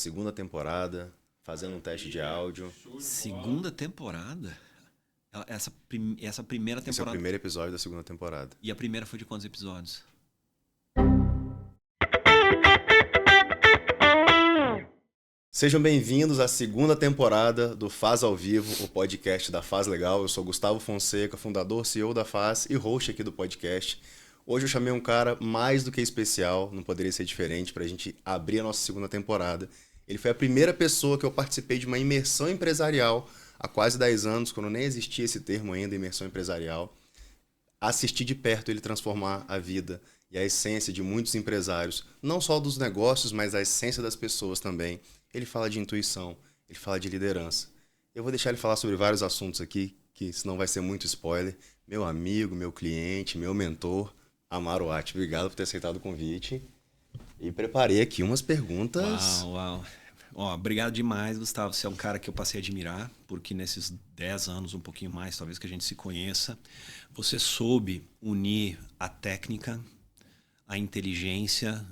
segunda temporada, fazendo um teste de áudio. Segunda temporada? Essa primeira temporada... Esse é o primeiro episódio da segunda temporada. E a primeira foi de quantos episódios? Sejam bem-vindos à segunda temporada do Faz ao Vivo, o podcast da Faz Legal. Eu sou Gustavo Fonseca, fundador, CEO da Faz e host aqui do podcast. Hoje eu chamei um cara mais do que especial, não poderia ser diferente, para a gente abrir a nossa segunda temporada. Ele foi a primeira pessoa que eu participei de uma imersão empresarial há quase 10 anos, quando nem existia esse termo ainda, imersão empresarial. Assisti de perto ele transformar a vida e a essência de muitos empresários, não só dos negócios, mas a essência das pessoas também. Ele fala de intuição, ele fala de liderança. Eu vou deixar ele falar sobre vários assuntos aqui, que senão vai ser muito spoiler. Meu amigo, meu cliente, meu mentor, Amaro Atti, obrigado por ter aceitado o convite. E preparei aqui umas perguntas. Uau. Obrigado demais, Gustavo. Você é um cara que eu passei a admirar, porque nesses 10 anos, um pouquinho mais, talvez que a gente se conheça, você soube unir a técnica, a inteligência,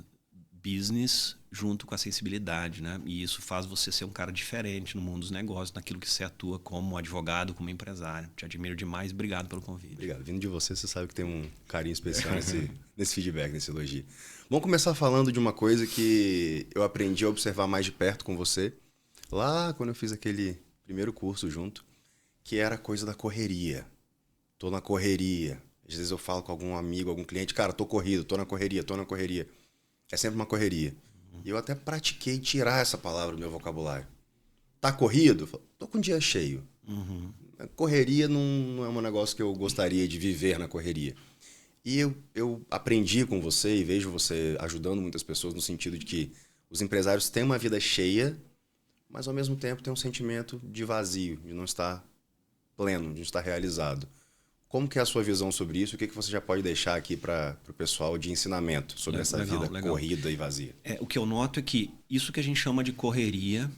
business, junto com a sensibilidade, né? E isso faz você ser um cara diferente no mundo dos negócios, naquilo que você atua como advogado, como empresário. Te admiro demais. Obrigado pelo convite. Obrigado. Vindo de você, você sabe que tem um carinho especial nesse feedback, nesse elogio. Vamos começar falando de uma coisa que eu aprendi a observar mais de perto com você, lá quando eu fiz aquele primeiro curso junto, que era a coisa da correria. Tô na correria. Às vezes eu falo com algum amigo, algum cliente, cara, tô corrido, tô na correria. É sempre uma correria. E eu até pratiquei tirar essa palavra do meu vocabulário. Tá corrido? Tô com um dia cheio. Correria não é um negócio que eu gostaria de viver na correria. E eu aprendi com você e vejo você ajudando muitas pessoas no sentido de que os empresários têm uma vida cheia, mas ao mesmo tempo têm um sentimento de vazio, de não estar pleno, de não estar realizado. Como que é a sua visão sobre isso? O que você já pode deixar aqui para o pessoal de ensinamento sobre essa vida corrida e vazia? O que eu noto é que isso que a gente chama de correria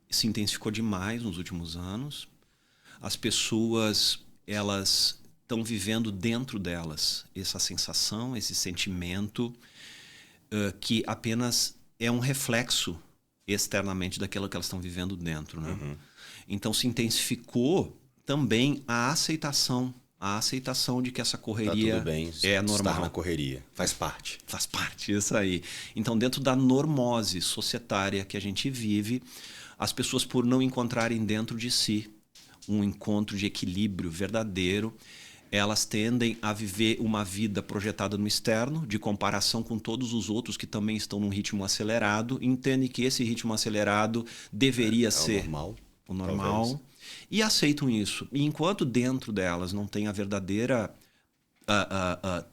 se intensificou demais nos últimos anos. As pessoas, elas estão vivendo dentro delas essa sensação, esse sentimento que apenas é um reflexo externamente daquilo que elas estão vivendo dentro, né? Então se intensificou também a aceitação de que essa correria tá tudo bem, é normal. Estar na correria. Faz parte. Faz parte, isso aí. Então, dentro da normose societária que a gente vive, as pessoas, por não encontrarem dentro de si um encontro de equilíbrio verdadeiro, elas tendem a viver uma vida projetada no externo, de comparação com todos os outros que também estão num ritmo acelerado, entendem que esse ritmo acelerado deveria ser o normal. Talvez. E aceitam isso. E enquanto dentro delas não tem a verdadeira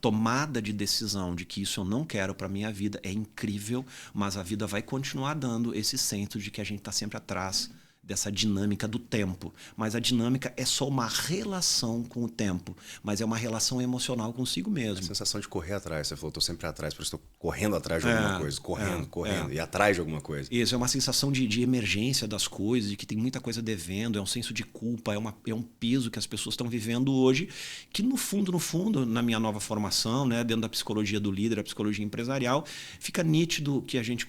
tomada de decisão de que isso eu não quero para minha vida, é incrível, mas a vida vai continuar dando esse senso de que a gente está sempre atrás dessa dinâmica do tempo. Mas a dinâmica é só uma relação com o tempo, mas é uma relação emocional consigo mesmo. A sensação de correr atrás. Você falou, estou sempre atrás, porque estou correndo atrás de alguma coisa. Correndo. E atrás de alguma coisa. Isso, é uma sensação de emergência das coisas, de que tem muita coisa devendo, é um senso de culpa, é um peso que as pessoas estão vivendo hoje, que no fundo, na minha nova formação, né, dentro da psicologia do líder, a psicologia empresarial, fica nítido que a gente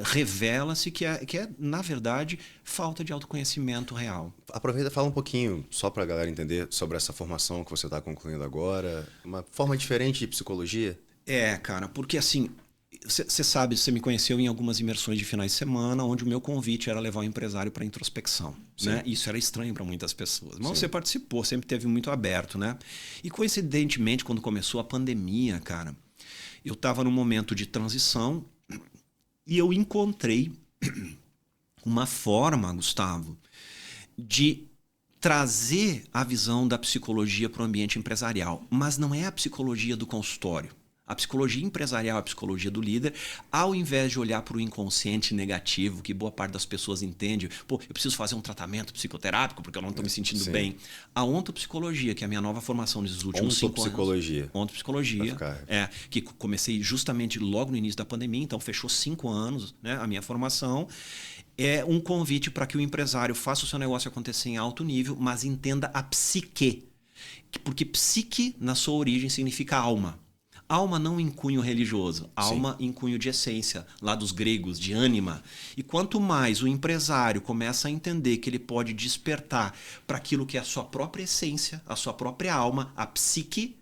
revela-se que é, na verdade, falta de autoconhecimento real. Aproveita e fala um pouquinho, só para a galera entender, sobre essa formação que você está concluindo agora. Uma forma diferente de psicologia? Cara, porque assim, você sabe, você me conheceu em algumas imersões de finais de semana, onde o meu convite era levar o empresário para introspecção. Né? Isso era estranho para muitas pessoas. Mas você participou, sempre teve muito aberto, né? E coincidentemente, quando começou a pandemia, cara, eu estava num momento de transição e eu encontrei uma forma, Gustavo, de trazer a visão da psicologia para o ambiente empresarial. Mas não é a psicologia do consultório. A psicologia empresarial, a psicologia do líder, ao invés de olhar para o inconsciente negativo, que boa parte das pessoas entende, eu preciso fazer um tratamento psicoterápico porque eu não estou me sentindo bem. A ontopsicologia, que é a minha nova formação desses últimos 5 anos. Ontopsicologia. Que comecei justamente logo no início da pandemia, então fechou 5 anos, né, a minha formação. É um convite para que o empresário faça o seu negócio acontecer em alto nível, mas entenda a psique. Porque psique, na sua origem, significa alma. Alma não em cunho religioso, alma em cunho de essência, lá dos gregos, de ânima. E quanto mais o empresário começa a entender que ele pode despertar para aquilo que é a sua própria essência, a sua própria alma, a psique,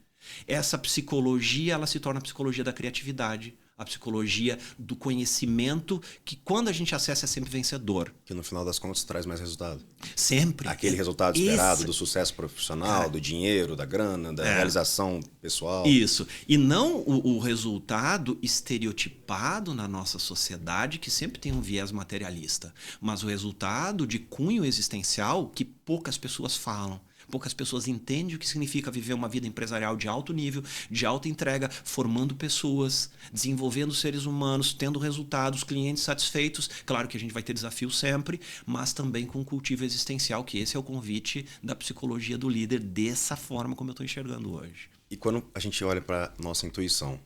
essa psicologia ela se torna a psicologia da criatividade, a psicologia do conhecimento, que quando a gente acessa é sempre vencedor. Que no final das contas traz mais resultado. Sempre. Aquele resultado esperado do sucesso profissional, do dinheiro, da grana, da realização pessoal. Isso. E não o resultado estereotipado na nossa sociedade, que sempre tem um viés materialista, mas o resultado de cunho existencial que poucas pessoas falam. Poucas pessoas entendem o que significa viver uma vida empresarial de alto nível, de alta entrega, formando pessoas, desenvolvendo seres humanos, tendo resultados, clientes satisfeitos. Claro que a gente vai ter desafios sempre, mas também com um cultivo existencial, que esse é o convite da psicologia do líder, dessa forma como eu estou enxergando hoje. E quando a gente olha para nossa intuição,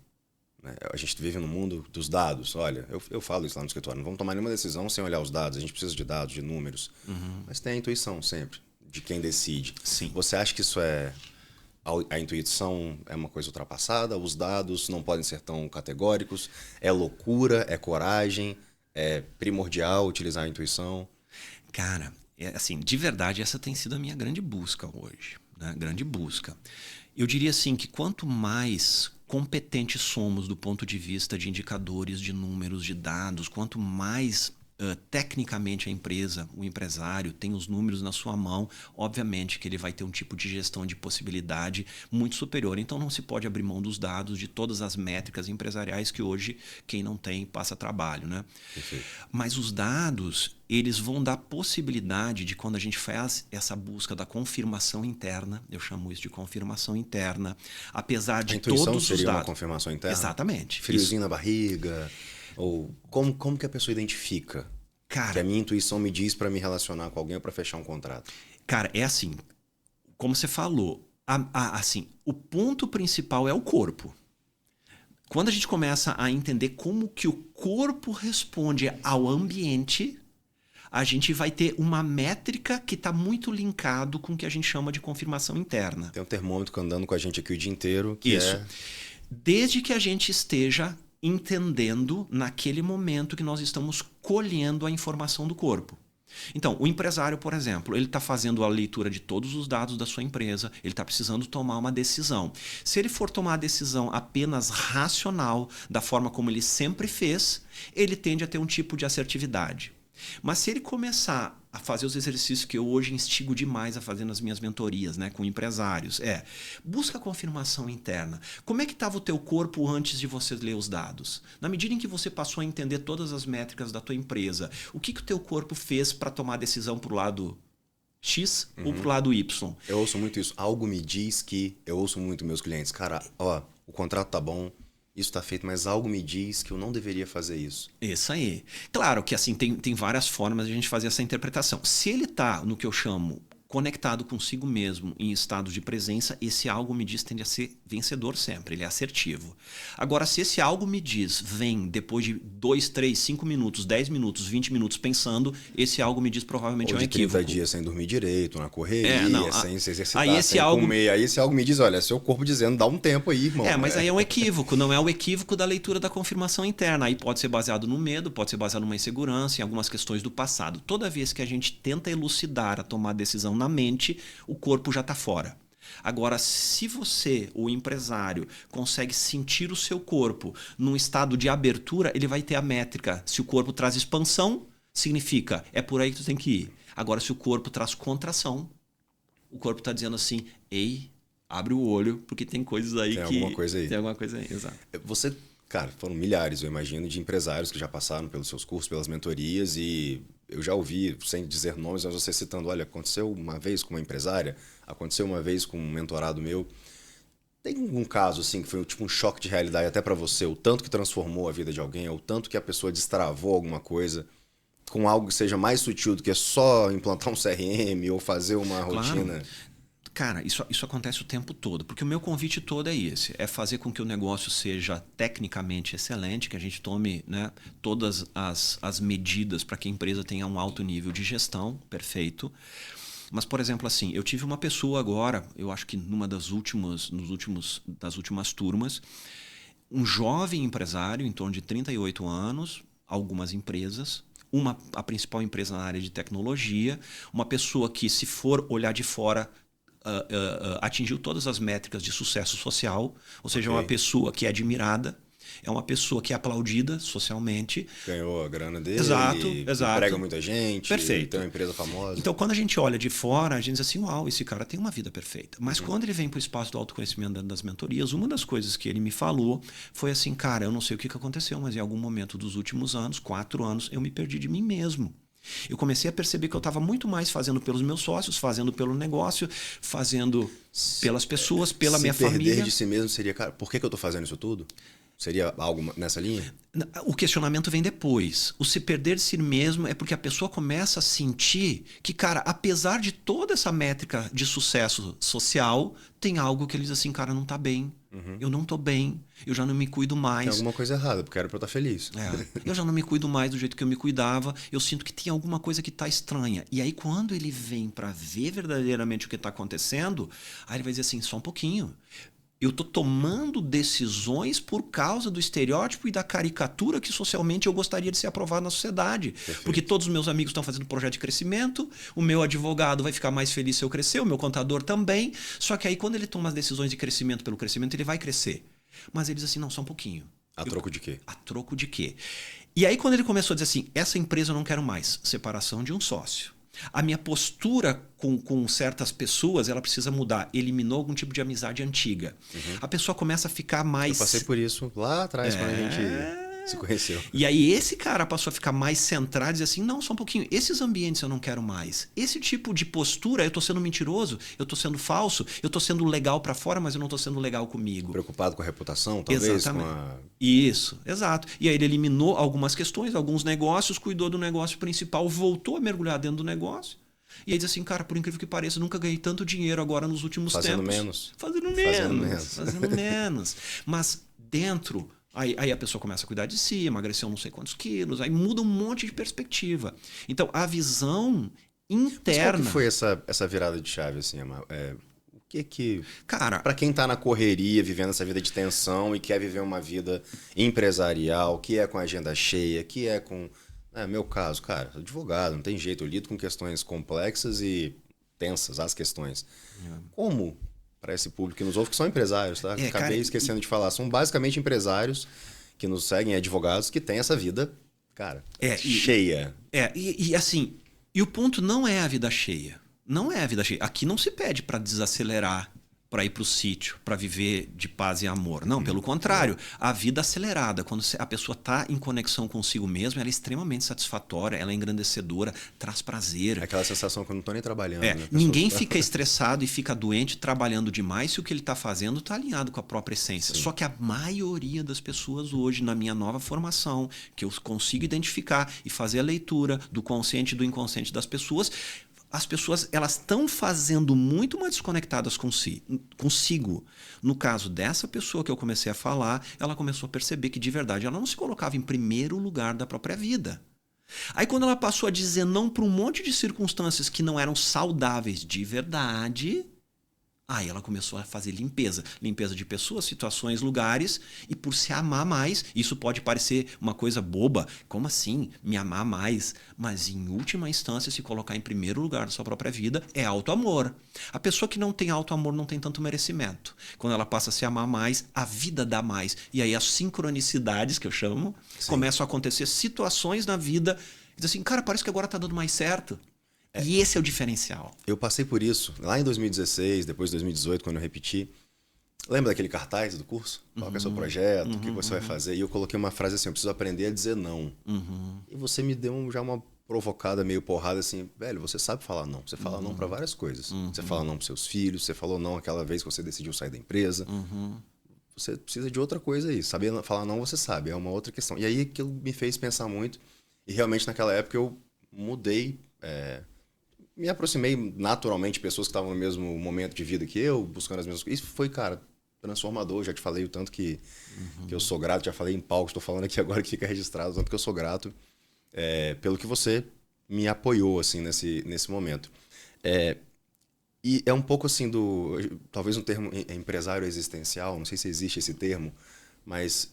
né? A gente vive no mundo dos dados. Olha, eu falo isso lá no escritório, não vamos tomar nenhuma decisão sem olhar os dados. A gente precisa de dados, de números. Mas tem a intuição sempre. De quem decide. Sim. Você acha que isso a intuição é uma coisa ultrapassada? Os dados não podem ser tão categóricos? É loucura? É coragem? É primordial utilizar a intuição? Cara, assim, de verdade, essa tem sido a minha grande busca hoje. Né? Grande busca. Eu diria assim que quanto mais competentes somos do ponto de vista de indicadores, de números, de dados, quanto mais tecnicamente a empresa, o empresário tem os números na sua mão, obviamente que ele vai ter um tipo de gestão de possibilidade muito superior. Então não se pode abrir mão dos dados, de todas as métricas empresariais que hoje quem não tem passa trabalho, né? Perfeito. Mas os dados, eles vão dar possibilidade de, quando a gente faz essa busca da confirmação interna, eu chamo isso de confirmação interna, apesar de todos os dados. A intuição seria uma confirmação interna? Exatamente. Friozinho na barriga? Ou como que a pessoa identifica? Cara, que a minha intuição me diz para me relacionar com alguém ou para fechar um contrato? Cara, é assim, como você falou, assim, o ponto principal é o corpo. Quando a gente começa a entender como que o corpo responde ao ambiente, a gente vai ter uma métrica que está muito linkado com o que a gente chama de confirmação interna. Tem um termômetro andando com a gente aqui o dia inteiro. Que Isso. Desde que a gente esteja entendendo naquele momento que nós estamos colhendo a informação do corpo. Então, o empresário, por exemplo, ele está fazendo a leitura de todos os dados da sua empresa, ele está precisando tomar uma decisão. Se ele for tomar a decisão apenas racional, da forma como ele sempre fez, ele tende a ter um tipo de assertividade. Mas se ele começar a fazer os exercícios que eu hoje instigo demais a fazer nas minhas mentorias, né, com empresários, busca a confirmação interna. Como é que estava o teu corpo antes de você ler os dados? Na medida em que você passou a entender todas as métricas da tua empresa, o que o teu corpo fez para tomar a decisão para o lado X ou para o lado Y? Eu ouço muito isso. Algo me diz que... Eu ouço muito meus clientes. Cara, ó, o contrato tá bom, isso está feito, mas algo me diz que eu não deveria fazer isso. Isso aí. Claro que assim tem várias formas de a gente fazer essa interpretação. Se ele está no que eu chamo conectado consigo mesmo, em estado de presença, esse algo me diz tende a ser vencedor sempre, ele é assertivo. Agora, se esse algo me diz vem depois de 2, 3, 5 minutos, 10 minutos, 20 minutos pensando, esse algo me diz provavelmente ou é um equívoco. 30 dias sem dormir direito, na correria, sem se exercitar, aí esse sem algo... comer. Aí esse algo me diz, olha, seu corpo dizendo, dá um tempo aí, irmão. Mas aí é um equívoco, não é o equívoco da leitura da confirmação interna. Aí pode ser baseado no medo, pode ser baseado numa insegurança, em algumas questões do passado. Toda vez que a gente tenta elucidar a tomar decisão na mente, o corpo já está fora. Agora, se você, o empresário, consegue sentir o seu corpo num estado de abertura, ele vai ter a métrica. Se o corpo traz expansão, significa, é por aí que tu tem que ir. Agora, se o corpo traz contração, o corpo está dizendo assim, ei, abre o olho, porque tem coisas aí tem alguma coisa aí. Tem alguma coisa aí, exato. Você, cara, foram milhares, eu imagino, de empresários que já passaram pelos seus cursos, pelas mentorias, e eu já ouvi, sem dizer nomes, mas você citando, olha, aconteceu uma vez com uma empresária, aconteceu uma vez com um mentorado meu. Tem um caso assim que foi tipo um choque de realidade até para você, o tanto que transformou a vida de alguém, o tanto que a pessoa destravou alguma coisa com algo que seja mais sutil do que só implantar um CRM ou fazer uma rotina? Cara, isso acontece o tempo todo, porque o meu convite todo é esse, é fazer com que o negócio seja tecnicamente excelente, que a gente tome, né, todas as medidas para que a empresa tenha um alto nível de gestão, perfeito. Mas, por exemplo, assim, eu tive uma pessoa agora, eu acho que das últimas turmas, um jovem empresário, em torno de 38 anos, algumas empresas, a principal empresa na área de tecnologia, uma pessoa que, se for olhar de fora, atingiu todas as métricas de sucesso social, ou seja, é uma pessoa que é admirada, é uma pessoa que é aplaudida socialmente. Ganhou a grana dele, exato. emprega muita gente, perfeito. Tem uma empresa famosa. Então, quando a gente olha de fora, a gente diz assim, uau, esse cara tem uma vida perfeita. Mas quando ele vem para o espaço do autoconhecimento das mentorias, uma das coisas que ele me falou foi assim, cara, eu não sei o que aconteceu, mas em algum momento dos últimos anos, 4 anos, eu me perdi de mim mesmo. Eu comecei a perceber que eu estava muito mais fazendo pelos meus sócios, fazendo pelo negócio, fazendo pelas pessoas, pela minha família. Se perder de si mesmo seria, cara, por que eu estou fazendo isso tudo? Seria algo nessa linha? O questionamento vem depois. O se perder de si mesmo é porque a pessoa começa a sentir que, cara, apesar de toda essa métrica de sucesso social, tem algo que ele diz assim, cara, não tá bem. Eu não tô bem. Eu já não me cuido mais. Tem alguma coisa errada, porque era pra eu estar feliz. Eu já não me cuido mais do jeito que eu me cuidava. Eu sinto que tem alguma coisa que tá estranha. E aí, quando ele vem para ver verdadeiramente o que tá acontecendo, aí ele vai dizer assim, só um pouquinho. Eu estou tomando decisões por causa do estereótipo e da caricatura que socialmente eu gostaria de ser aprovado na sociedade. Perfeito. Porque todos os meus amigos estão fazendo projeto de crescimento, o meu advogado vai ficar mais feliz se eu crescer, o meu contador também. Só que aí, quando ele toma as decisões de crescimento pelo crescimento, ele vai crescer. Mas ele diz assim, não, só um pouquinho. A troco de quê? A troco de quê? E aí, quando ele começou a dizer assim, essa empresa eu não quero mais, separação de um sócio. A minha postura com certas pessoas, ela precisa mudar. Eliminou algum tipo de amizade antiga. A pessoa começa a ficar mais... Eu passei por isso lá atrás, quando a gente se conheceu. E aí esse cara passou a ficar mais centrado e dizer assim, não, só um pouquinho, esses ambientes eu não quero mais. Esse tipo de postura, eu tô sendo mentiroso, eu tô sendo falso, eu tô sendo legal para fora, mas eu não tô sendo legal comigo. Preocupado com a reputação, talvez? Exatamente. Isso, exato. E aí ele eliminou algumas questões, alguns negócios, cuidou do negócio principal, voltou a mergulhar dentro do negócio. E aí diz assim, cara, por incrível que pareça, nunca ganhei tanto dinheiro agora nos últimos tempos. Fazendo menos. Mas dentro... Aí a pessoa começa a cuidar de si, emagreceu não sei quantos quilos, aí muda um monte de perspectiva. Então, a visão interna... Mas qual que foi essa virada de chave, assim, Amar? O que... Cara... Pra quem tá na correria, vivendo essa vida de tensão e quer viver uma vida empresarial, que é com agenda cheia, que é com... meu caso, cara, advogado, não tem jeito, eu lido com questões complexas e tensas, as questões. Como... para esse público que nos ouve, que são empresários, tá? Acabei esquecendo de falar. São basicamente empresários que nos seguem, advogados, que têm essa vida, cara, cheia. E assim, e o ponto não é a vida cheia. Não é a vida cheia. Aqui não se pede para desacelerar, para ir para o sítio, para viver de paz e amor. Não, pelo contrário. A vida acelerada, quando a pessoa está em conexão consigo mesma, ela é extremamente satisfatória, ela é engrandecedora, traz prazer. É aquela sensação que eu não estou nem trabalhando. Né? Ninguém fica estressado e fica doente trabalhando demais se o que ele está fazendo está alinhado com a própria essência. Sim. Só que a maioria das pessoas hoje, na minha nova formação, que eu consigo identificar e fazer a leitura do consciente e do inconsciente das pessoas... As pessoas elas estão fazendo muito mais desconectadas consigo. No caso dessa pessoa que eu comecei a falar, ela começou a perceber que de verdade ela não se colocava em primeiro lugar da própria vida. Aí quando ela passou a dizer não para um monte de circunstâncias que não eram saudáveis de verdade... Aí ela começou a fazer limpeza. Limpeza de pessoas, situações, lugares. E por se amar mais, isso pode parecer uma coisa boba. Como assim? Me amar mais? Mas em última instância, se colocar em primeiro lugar da sua própria vida, é auto-amor. A pessoa que não tem auto-amor não tem tanto merecimento. Quando ela passa a se amar mais, a vida dá mais. E aí as sincronicidades, que eu chamo, começam a acontecer situações na vida. Diz assim, cara, parece que agora tá dando mais certo. E esse é o diferencial. Eu passei por isso lá em 2016, depois de 2018, quando eu repeti. Lembra daquele cartaz do curso? Qual que é o seu projeto? O que você vai fazer? E eu coloquei uma frase assim, eu preciso aprender a dizer não. E você me deu já uma provocada, meio porrada assim, velho, você sabe falar não. Você fala não para várias coisas. Você fala não para seus filhos, você falou não aquela vez que você decidiu sair da empresa. Você precisa de outra coisa aí. Saber falar não, você sabe, é uma outra questão. E aí aquilo me fez pensar muito. E realmente naquela época eu mudei... Me aproximei naturalmente de pessoas que estavam no mesmo momento de vida que eu, buscando as mesmas coisas. Isso foi, cara, transformador. Já te falei o tanto que eu sou grato. Já falei em palco, estou falando aqui agora que fica registrado. O tanto que eu sou grato pelo que você me apoiou assim, nesse momento. E é um pouco assim talvez um termo empresário existencial. Não sei se existe esse termo. mas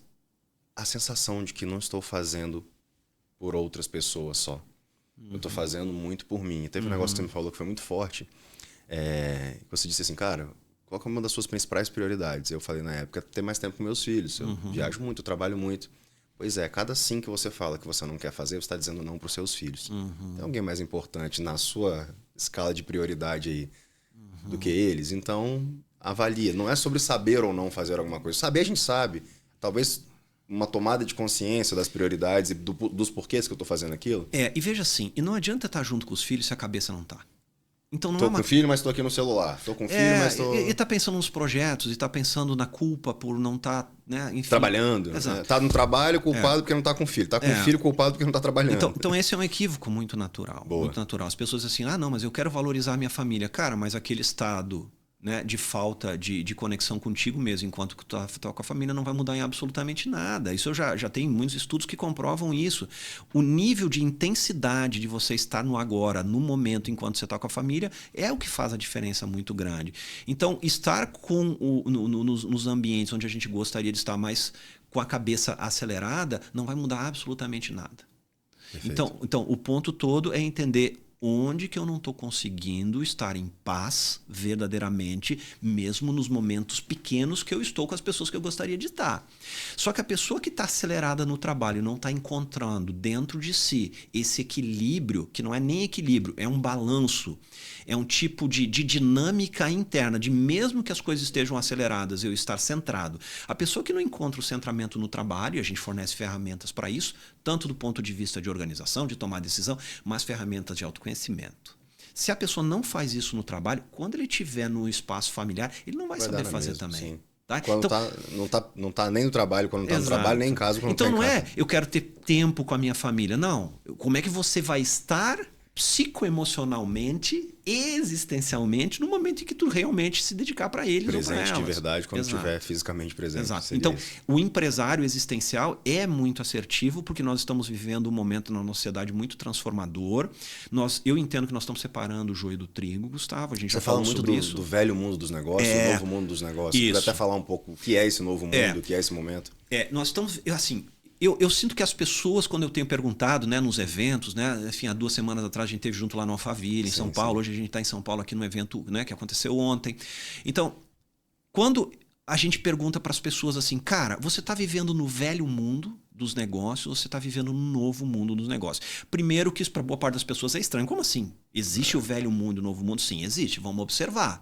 a sensação de que não estou fazendo por outras pessoas só. Eu estou fazendo muito por mim. E teve um negócio que você me falou que foi muito forte. Você disse assim, cara, qual é uma das suas principais prioridades? Eu falei na época, ter mais tempo com meus filhos. Eu viajo muito, eu trabalho muito. Pois é, cada sim que você fala que você não quer fazer, você está dizendo não para os seus filhos. Tem alguém mais importante na sua escala de prioridade aí do que eles? Então, avalia. Não é sobre saber ou não fazer alguma coisa. Saber a gente sabe. Talvez uma tomada de consciência das prioridades e dos porquês que eu estou fazendo aquilo. E veja assim, e não adianta estar junto com os filhos se a cabeça não está. Então, Tô com filho, mas estou aqui no celular. Tô com filho, mas estou... E tá pensando nos projetos, e tá pensando na culpa por não estar, né? Enfim. Trabalhando. Né? Tá no trabalho culpado porque não tá com filho. Tá com filho culpado porque não tá trabalhando. Então esse é um equívoco muito natural. Boa. Muito natural. As pessoas dizem assim, não, mas eu quero valorizar a minha família. Cara, mas aquele estado, né, de falta de conexão contigo mesmo, enquanto que tu tá com a família, não vai mudar em absolutamente nada. Isso já tem muitos estudos que comprovam isso. O nível de intensidade de você estar no agora, no momento, enquanto você está com a família, é o que faz a diferença muito grande. Então, estar nos ambientes onde a gente gostaria de estar mais com a cabeça acelerada, não vai mudar absolutamente nada. Então, o ponto todo é entender onde que eu não estou conseguindo estar em paz verdadeiramente, mesmo nos momentos pequenos que eu estou com as pessoas que eu gostaria de estar. Só que a pessoa que está acelerada no trabalho não está encontrando dentro de si esse equilíbrio, que não é nem equilíbrio, é um balanço, é um tipo de dinâmica interna, de mesmo que as coisas estejam aceleradas, eu estar centrado. A pessoa que não encontra o centramento no trabalho, e a gente fornece ferramentas para isso, tanto do ponto de vista de organização, de tomar decisão, mas ferramentas de autoconhecimento. Se a pessoa não faz isso no trabalho, quando ele estiver no espaço familiar, ele não vai saber fazer mesmo, também. Sim. Tá? Quando então, não tá nem no trabalho, quando não tá no trabalho, nem em casa. Quando então não é, eu quero ter tempo com a minha família. Não. Como é que você vai estar psicoemocionalmente, existencialmente, no momento em que tu realmente se dedicar para eles ou para elas. Presente de verdade quando estiver fisicamente presente. Exato. Então, o empresário existencial é muito assertivo porque nós estamos vivendo um momento na nossa sociedade muito transformador. Eu entendo que nós estamos separando o joio do trigo, Gustavo. A gente já falou muito sobre isso. Do velho mundo dos negócios, do novo mundo dos negócios. Queria até falar um pouco o que é esse novo mundo, o que é esse momento. Nós estamos, assim... Eu sinto que as pessoas, quando eu tenho perguntado, né, nos eventos, né, enfim, há 2 semanas atrás a gente esteve junto lá no Alphaville, em São Paulo. Hoje a gente está em São Paulo aqui no evento, né, que aconteceu ontem. Então, quando a gente pergunta para as pessoas assim, cara, você está vivendo no velho mundo dos negócios ou você está vivendo no novo mundo dos negócios? Primeiro que isso para boa parte das pessoas é estranho. Como assim? Existe o velho mundo e o novo mundo? Sim, existe. Vamos observar.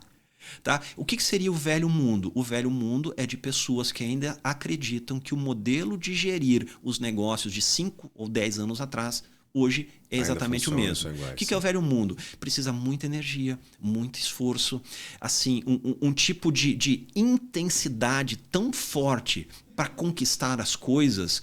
Tá? O que seria o velho mundo? O velho mundo é de pessoas que ainda acreditam que o modelo de gerir os negócios de 5 ou 10 anos atrás, hoje é exatamente o mesmo. O que é o velho mundo? Precisa muita energia, muito esforço, assim, um tipo de intensidade tão forte para conquistar as coisas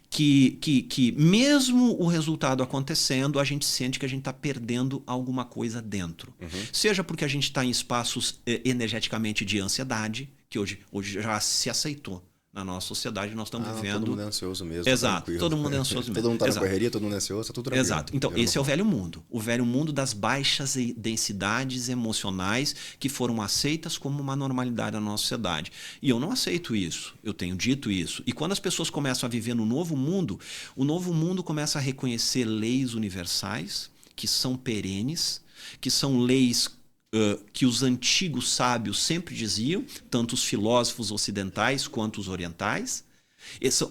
que mesmo o resultado acontecendo, a gente sente que a gente está perdendo alguma coisa dentro. Seja porque a gente está em espaços energeticamente de ansiedade, que hoje já se aceitou. Na nossa sociedade nós estamos vivendo... Todo mundo é ansioso mesmo. Exato, todo mundo é ansioso mesmo. Todo mundo está na correria, todo mundo é ansioso, está tudo tranquilo. Exato. Então, esse é o velho mundo. O velho mundo das baixas densidades emocionais que foram aceitas como uma normalidade na nossa sociedade. E eu não aceito isso. Eu tenho dito isso. E quando as pessoas começam a viver no novo mundo, o novo mundo começa a reconhecer leis universais, que são perenes, que são leis que os antigos sábios sempre diziam, tanto os filósofos ocidentais quanto os orientais.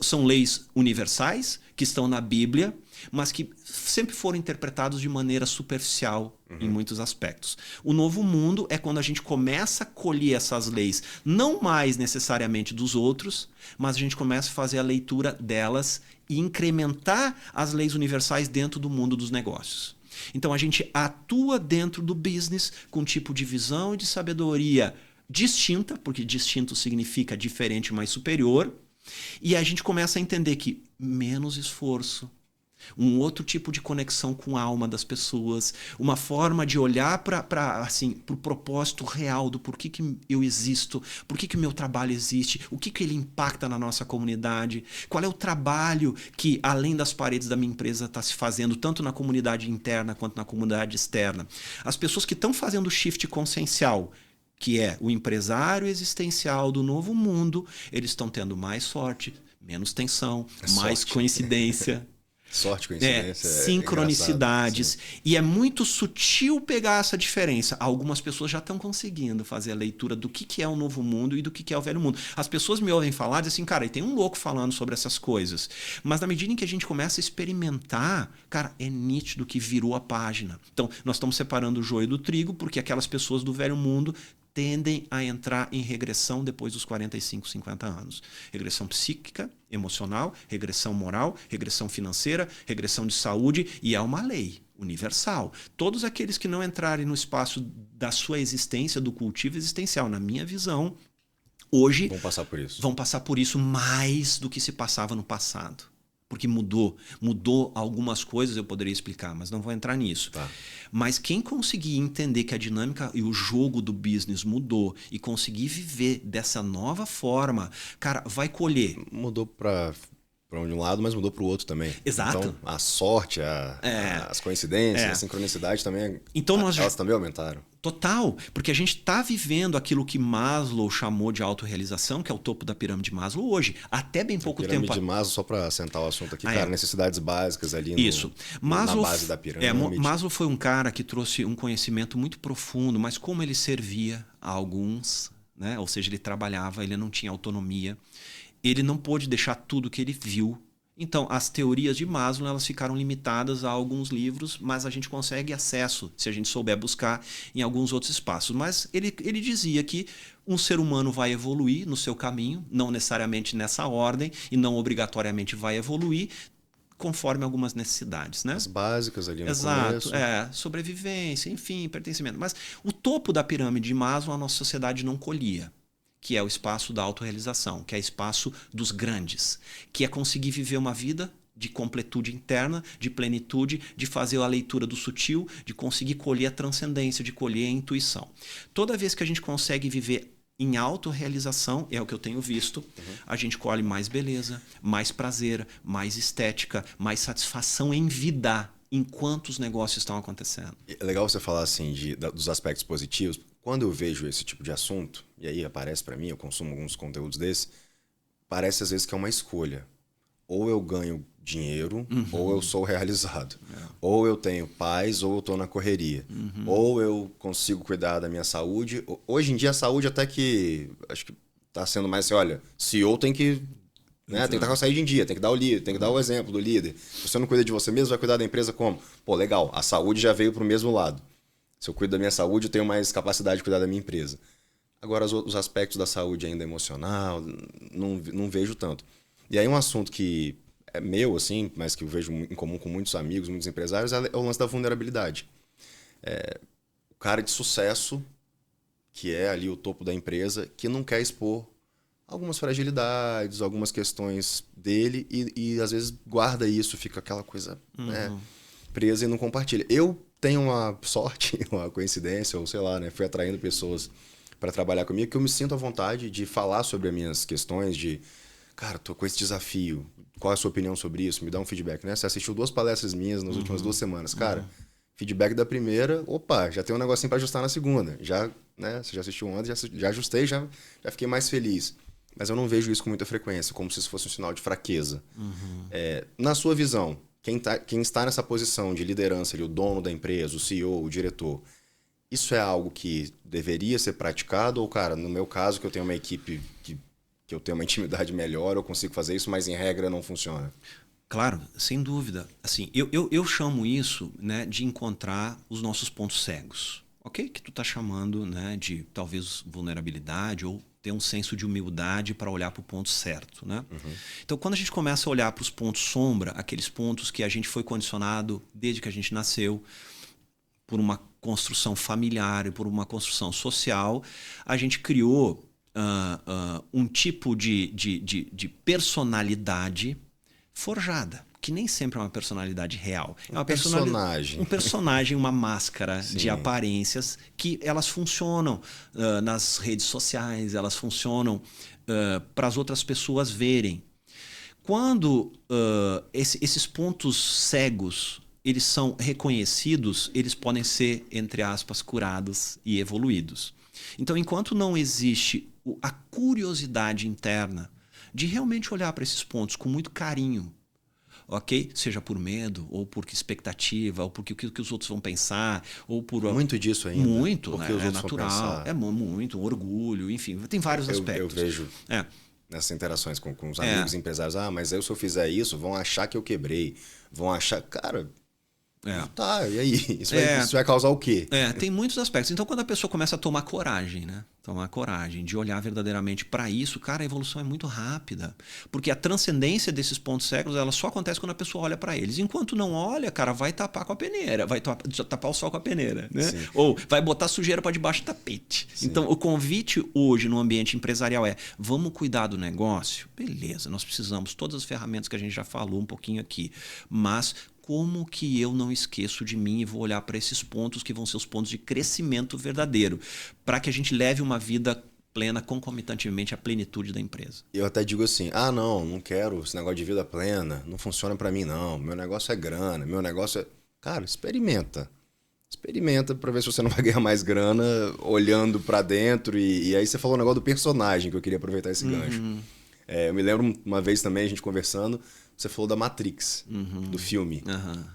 São leis universais que estão na Bíblia, mas que sempre foram interpretados de maneira superficial em muitos aspectos. O novo mundo é quando a gente começa a colher essas leis, não mais necessariamente dos outros, mas a gente começa a fazer a leitura delas e incrementar as leis universais dentro do mundo dos negócios. Então a gente atua dentro do business com um tipo de visão e de sabedoria distinta, porque distinto significa diferente, mas superior, e a gente começa a entender que menos esforço, um outro tipo de conexão com a alma das pessoas, uma forma de olhar para o propósito real do porquê que eu existo, porquê que o meu trabalho existe, o que ele impacta na nossa comunidade, qual é o trabalho que, além das paredes da minha empresa, está se fazendo, tanto na comunidade interna quanto na comunidade externa. As pessoas que estão fazendo o shift consciencial, que é o empresário existencial do novo mundo, eles estão tendo mais sorte, menos tensão, mais sorte. Coincidência. Sorte, coincidência. Sincronicidades. E é muito sutil pegar essa diferença. Algumas pessoas já estão conseguindo fazer a leitura do que é o novo mundo e do que é o velho mundo. As pessoas me ouvem falar e dizem assim, cara, e tem um louco falando sobre essas coisas. Mas na medida em que a gente começa a experimentar, cara, é nítido que virou a página. Então, nós estamos separando o joio do trigo porque aquelas pessoas do velho mundo tendem a entrar em regressão depois dos 45, 50 anos. Regressão psíquica, emocional, regressão moral, regressão financeira, regressão de saúde, e é uma lei universal. Todos aqueles que não entrarem no espaço da sua existência, do cultivo existencial, na minha visão, hoje vão passar por isso mais do que se passava no passado. Porque mudou algumas coisas, eu poderia explicar, mas não vou entrar nisso. Tá. Mas quem conseguir entender que a dinâmica e o jogo do business mudou e conseguir viver dessa nova forma, cara, vai colher. Mudou para um lado, mas mudou para o outro também. Exato. Então, a sorte, as coincidências, a sincronicidade também, então, elas também aumentaram. Total, porque a gente está vivendo aquilo que Maslow chamou de autorrealização, que é o topo da pirâmide de Maslow hoje, até bem pouco tempo. Pirâmide de Maslow, só para assentar o assunto aqui, necessidades básicas ali Maslow, na base da pirâmide. Maslow foi um cara que trouxe um conhecimento muito profundo, mas como ele servia a alguns, né? Ou seja, ele trabalhava, ele não tinha autonomia, ele não pôde deixar tudo que ele viu. Então, as teorias de Maslow elas ficaram limitadas a alguns livros, mas a gente consegue acesso, se a gente souber buscar, em alguns outros espaços. Mas ele dizia que um ser humano vai evoluir no seu caminho, não necessariamente nessa ordem, e não obrigatoriamente vai evoluir, conforme algumas necessidades. Né? As básicas ali no Exato, começo. Sobrevivência, enfim, pertencimento. Mas o topo da pirâmide de Maslow a nossa sociedade não colhia, que é o espaço da autorrealização, que é o espaço dos grandes, que é conseguir viver uma vida de completude interna, de plenitude, de fazer a leitura do sutil, de conseguir colher a transcendência, de colher a intuição. Toda vez que a gente consegue viver em autorrealização, é o que eu tenho visto, a gente colhe mais beleza, mais prazer, mais estética, mais satisfação em vida, enquanto os negócios estão acontecendo. É legal você falar assim dos aspectos positivos. Quando eu vejo esse tipo de assunto, e aí aparece para mim, eu consumo alguns conteúdos desses, parece às vezes que é uma escolha. Ou eu ganho dinheiro, ou eu sou realizado. Ou eu tenho paz, ou eu estou na correria. Ou eu consigo cuidar da minha saúde. Hoje em dia a saúde até que, acho que está sendo mais assim, olha, CEO tem que... Né? Tem que estar com a saída em dia, tem que dar o líder, tem que dar o exemplo do líder. Se você não cuida de você mesmo, vai cuidar da empresa como? Pô, legal, a saúde já veio para o mesmo lado. Se eu cuido da minha saúde, eu tenho mais capacidade de cuidar da minha empresa. Agora, os aspectos da saúde ainda emocional, não vejo tanto. E aí um assunto que é meu, assim, mas que eu vejo em comum com muitos amigos, muitos empresários, é o lance da vulnerabilidade. O cara de sucesso, que é ali o topo da empresa, que não quer expor algumas fragilidades, algumas questões dele e às vezes guarda isso, fica aquela coisa presa e não compartilha. Eu tenho uma sorte, uma coincidência, ou sei lá, né? Fui atraindo pessoas para trabalhar comigo que eu me sinto à vontade de falar sobre as minhas questões, de, cara, tô com esse desafio, qual é a sua opinião sobre isso? Me dá um feedback, né? Você assistiu 2 palestras minhas nas últimas 2 semanas, cara, feedback da primeira, opa, já tem um negocinho para ajustar na segunda, já, né? Você já assistiu antes, já ajustei, já fiquei mais feliz. Mas eu não vejo isso com muita frequência, como se isso fosse um sinal de fraqueza. Na sua visão, quem está nessa posição de liderança, ali, o dono da empresa, o CEO, o diretor, isso é algo que deveria ser praticado? Ou, cara, no meu caso, que eu tenho uma equipe que eu tenho uma intimidade melhor, eu consigo fazer isso, mas em regra não funciona? Claro, sem dúvida. Assim, eu chamo isso, né, de encontrar os nossos pontos cegos. Ok? Que tu está chamando, né, de talvez vulnerabilidade ou ter um senso de humildade para olhar para o ponto certo. Né? Então, quando a gente começa a olhar para os pontos sombra, aqueles pontos que a gente foi condicionado desde que a gente nasceu, por uma construção familiar e por uma construção social, a gente criou um tipo de personalidade forjada, que nem sempre é uma personalidade real. É uma personagem. Um personagem, uma máscara Sim. de aparências que elas funcionam nas redes sociais, elas funcionam para as outras pessoas verem. Quando esses pontos cegos eles são reconhecidos, eles podem ser, entre aspas, curados e evoluídos. Então, enquanto não existe a curiosidade interna de realmente olhar para esses pontos com muito carinho, ok? Seja por medo, ou por expectativa, ou porque o que os outros vão pensar, ou por... Muito disso ainda. Muito, porque né? os É outros natural, vão pensar. é muito, um orgulho, enfim, tem vários aspectos. Eu vejo nessas interações com os amigos empresários, se eu fizer isso, vão achar que eu quebrei, vão achar... Cara, tá, e aí? Isso vai causar o quê? Tem muitos aspectos. Então, quando a pessoa começa a tomar coragem, né? Tomar coragem de olhar verdadeiramente para isso, cara, a evolução é muito rápida. Porque a transcendência desses pontos cegos, ela só acontece quando a pessoa olha para eles. Enquanto não olha, cara, vai tapar com a peneira, vai tapar o sol com a peneira, né? Sim. Ou vai botar sujeira para debaixo do tapete. Sim. Então, o convite hoje no ambiente empresarial é: vamos cuidar do negócio? Beleza, nós precisamos todas as ferramentas que a gente já falou um pouquinho aqui, mas como que eu não esqueço de mim e vou olhar para esses pontos que vão ser os pontos de crescimento verdadeiro, para que a gente leve uma vida plena concomitantemente à plenitude da empresa. Eu até digo assim, não quero esse negócio de vida plena, não funciona para mim não, meu negócio é grana, meu negócio é... Cara, experimenta para ver se você não vai ganhar mais grana olhando para dentro e aí você falou o negócio do personagem, que eu queria aproveitar esse gancho. Eu me lembro uma vez também, a gente conversando, você falou da Matrix, do filme,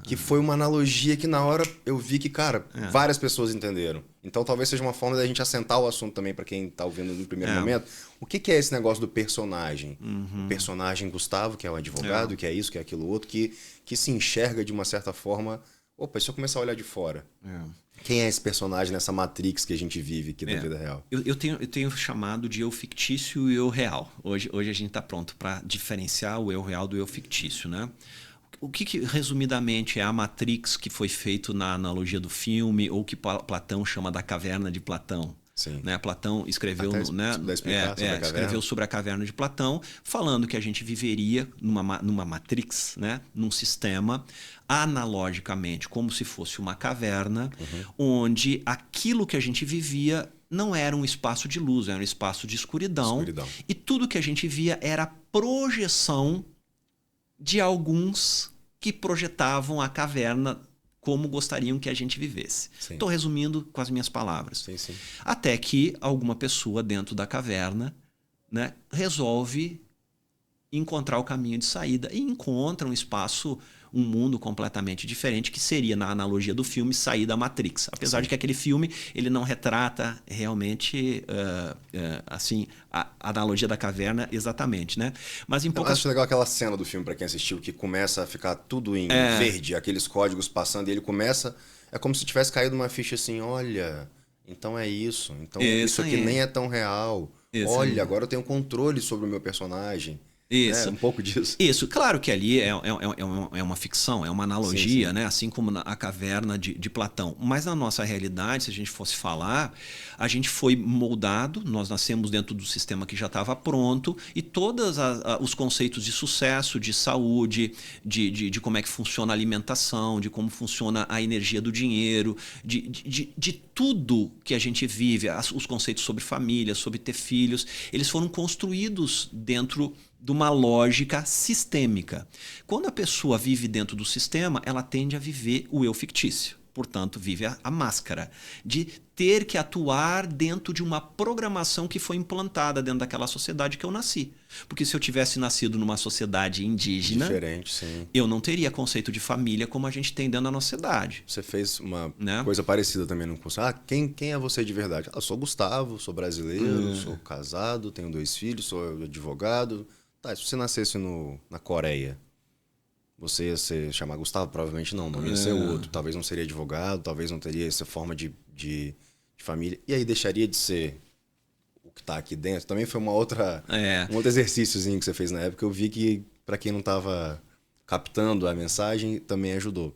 que foi uma analogia que na hora eu vi que, cara, várias pessoas entenderam. Então talvez seja uma forma da gente assentar o assunto também para quem tá ouvindo no primeiro momento. O que é esse negócio do personagem? O personagem Gustavo, que é o advogado, que é isso, que é aquilo outro, que se enxerga de uma certa forma... Opa, se eu começar a olhar de fora... Quem é esse personagem nessa Matrix que a gente vive aqui na vida real? Eu tenho chamado de eu fictício e eu real. Hoje a gente está pronto para diferenciar o eu real do eu fictício, né? O que resumidamente é a Matrix que foi feito na analogia do filme ou que Platão chama da caverna de Platão? Sim. Né? Platão escreveu, escreveu sobre a caverna de Platão, falando que a gente viveria numa Matrix, né? Num sistema analogicamente, como se fosse uma caverna, onde aquilo que a gente vivia não era um espaço de luz, era um espaço de escuridão. E tudo que a gente via era projeção de alguns que projetavam a caverna como gostariam que a gente vivesse. Estou resumindo com as minhas palavras. Sim. Até que alguma pessoa dentro da caverna, né, resolve encontrar o caminho de saída e encontra um espaço, um mundo completamente diferente, que seria, na analogia do filme, sair da Matrix. Apesar de que aquele filme ele não retrata realmente assim, a analogia da caverna exatamente, né? Mas em poucas... Eu acho legal aquela cena do filme, para quem assistiu, que começa a ficar tudo em verde, aqueles códigos passando, e ele começa... É como se tivesse caído uma ficha assim, olha, então é isso. Então isso aqui nem é tão real. Olha, agora eu tenho controle sobre o meu personagem. Isso. Um pouco disso. Isso, claro que ali é uma ficção, é uma analogia, né? Assim como a caverna de Platão. Mas na nossa realidade, se a gente fosse falar, a gente foi moldado, nós nascemos dentro do sistema que já estava pronto e todos os conceitos de sucesso, de saúde, de como é que funciona a alimentação, de como funciona a energia do dinheiro, de tudo que a gente vive, os conceitos sobre família, sobre ter filhos, eles foram construídos dentro de uma lógica sistêmica. Quando a pessoa vive dentro do sistema, ela tende a viver o eu fictício. Portanto, vive a máscara de ter que atuar dentro de uma programação que foi implantada dentro daquela sociedade que eu nasci. Porque se eu tivesse nascido numa sociedade indígena, diferente, sim, eu não teria conceito de família como a gente tem dentro da nossa cidade. Você fez uma coisa parecida também no curso. Quem é você de verdade? Eu sou Gustavo, sou brasileiro, sou casado, tenho 2 filhos, sou advogado. Tá, se você nascesse na Coreia, você ia se chamar Gustavo? Provavelmente não ia ser outro. Talvez não seria advogado, talvez não teria essa forma de família. E aí deixaria de ser o que está aqui dentro. Também foi um outro exercíciozinho que você fez na época. Eu vi que, para quem não estava captando a mensagem, também ajudou.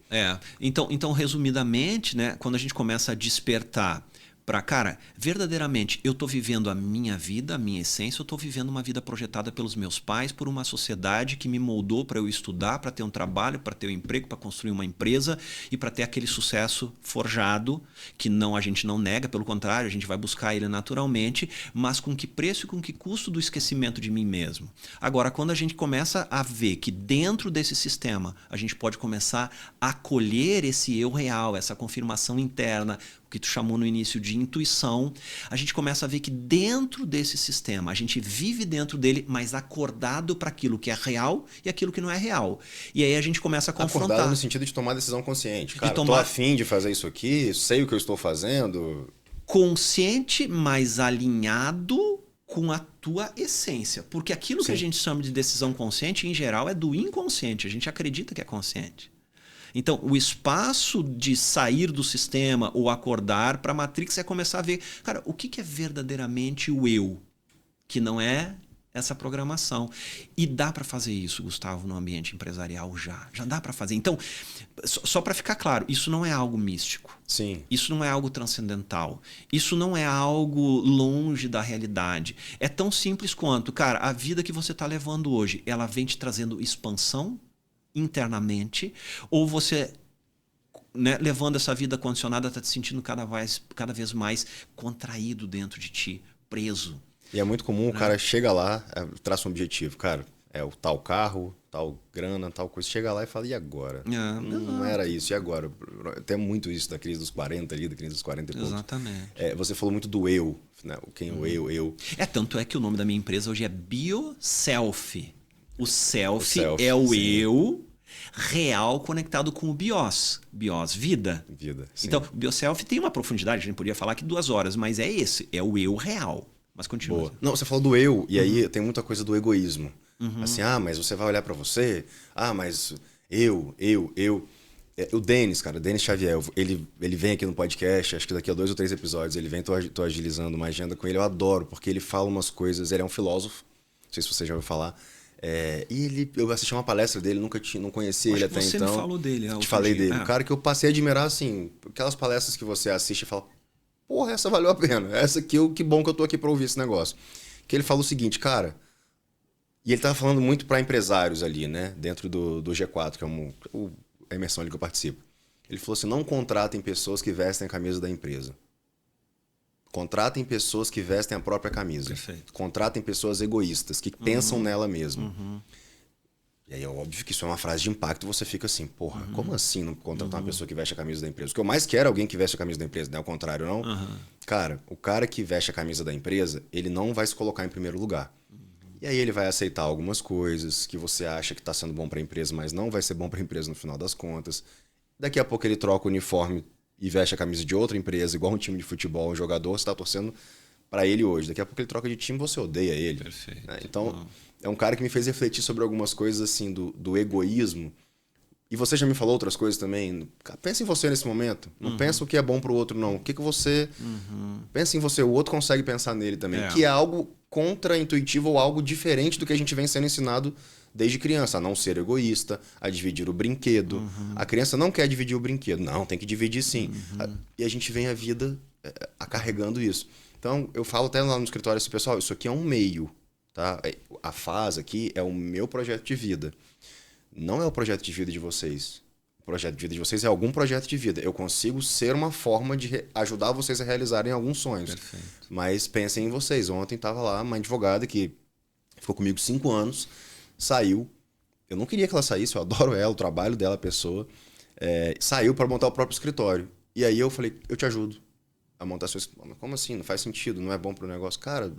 Então, resumidamente, né, quando a gente começa a despertar cara, verdadeiramente, eu tô vivendo a minha vida, a minha essência, eu tô vivendo uma vida projetada pelos meus pais, por uma sociedade que me moldou para eu estudar, para ter um trabalho, para ter um emprego, para construir uma empresa e para ter aquele sucesso forjado, que não a gente não nega, pelo contrário, a gente vai buscar ele naturalmente, mas com que preço e com que custo do esquecimento de mim mesmo. Agora, quando a gente começa a ver que dentro desse sistema a gente pode começar a acolher esse eu real, essa confirmação interna, que tu chamou no início de intuição, a gente começa a ver que dentro desse sistema, a gente vive dentro dele, mas acordado para aquilo que é real e aquilo que não é real. E aí a gente começa a confrontar. Acordado no sentido de tomar decisão consciente. Cara, tô afim de fazer isso aqui, sei o que eu estou fazendo. Consciente, mas alinhado com a tua essência. Porque aquilo que a gente chama de decisão consciente, em geral, é do inconsciente. A gente acredita que é consciente. Então, o espaço de sair do sistema ou acordar para a Matrix é começar a ver, cara, o que é verdadeiramente o eu, que não é essa programação. E dá para fazer isso, Gustavo, no ambiente empresarial já. Já dá para fazer. Então, só para ficar claro, isso não é algo místico. Sim. Isso não é algo transcendental. Isso não é algo longe da realidade. É tão simples quanto, cara, a vida que você está levando hoje, ela vem te trazendo expansão internamente, ou você, né, levando essa vida condicionada, está te sentindo cada vez mais contraído dentro de ti, preso. E é muito comum, o cara chega lá, traça um objetivo, cara, é o tal carro, tal grana, tal coisa, chega lá e fala, e agora? Não era isso, e agora? Tem muito isso da crise dos 40 ali, da crise dos 40 e poucos. Exatamente. Você falou muito do eu, né? Quem é o eu. Tanto é que o nome da minha empresa hoje é BioSelf. O self é o sim. eu real conectado com o bios. Bios, vida. Vida, sim. Então, o BioSelf tem uma profundidade, a gente podia falar aqui 2 horas, mas é esse, é o eu real. Mas continua. Boa. Não, você falou do eu, e aí tem muita coisa do egoísmo. Assim, mas você vai olhar pra você, mas eu. O Denis, cara, Denis Xavier, ele vem aqui no podcast, acho que daqui a 2 ou 3 episódios, ele vem, tô agilizando uma agenda com ele, eu adoro, porque ele fala umas coisas, ele é um filósofo, não sei se você já ouviu falar. Eu assisti uma palestra dele, não conhecia ele até então. Você me falou dele. Te falei dele. O cara que eu passei a admirar, assim, aquelas palestras que você assiste e fala, porra, essa valeu a pena. Essa aqui, que bom que eu tô aqui pra ouvir esse negócio. Que ele fala o seguinte, cara, e ele tava falando muito pra empresários ali, né, dentro do G4, que é a imersão ali que eu participo. Ele falou assim, não contratem pessoas que vestem a camisa da empresa. Contratem pessoas que vestem a própria camisa. Perfeito. Contratem pessoas egoístas, que pensam nela mesma. E aí é óbvio que isso é uma frase de impacto, você fica assim, porra, como assim não contratar uma pessoa que veste a camisa da empresa? O que eu mais quero é alguém que veste a camisa da empresa, não é o contrário, não? Cara, o cara que veste a camisa da empresa, ele não vai se colocar em primeiro lugar. E aí ele vai aceitar algumas coisas que você acha que está sendo bom para a empresa, mas não vai ser bom para a empresa no final das contas. Daqui a pouco ele troca o uniforme e veste a camisa de outra empresa, igual um time de futebol, um jogador, você está torcendo para ele hoje. Daqui a pouco ele troca de time, você odeia ele. Perfeito. Né? Então, é um cara que me fez refletir sobre algumas coisas assim do egoísmo. E você já me falou outras coisas também. Pensa em você nesse momento. Não pensa o que é bom para o outro, não. O que você... Pensa em você, o outro consegue pensar nele também. Que é algo contra-intuitivo ou algo diferente do que a gente vem sendo ensinado desde criança, a não ser egoísta, a dividir o brinquedo. A criança não quer dividir o brinquedo. Não, tem que dividir sim. E a gente vem a vida carregando isso. Então, eu falo até lá no escritório assim, pessoal, isso aqui é um meio. Tá? A fase aqui é o meu projeto de vida. Não é o projeto de vida de vocês. O projeto de vida de vocês é algum projeto de vida. Eu consigo ser uma forma de ajudar vocês a realizarem alguns sonhos. Perfeito. Mas pensem em vocês. Ontem estava lá uma advogada que ficou comigo 5 anos, saiu. Eu não queria que ela saísse, eu adoro ela, o trabalho dela, a pessoa. Saiu para montar o próprio escritório. E aí eu falei, eu te ajudo a montar seu escritório. Como assim? Não faz sentido, não é bom para o negócio. Cara,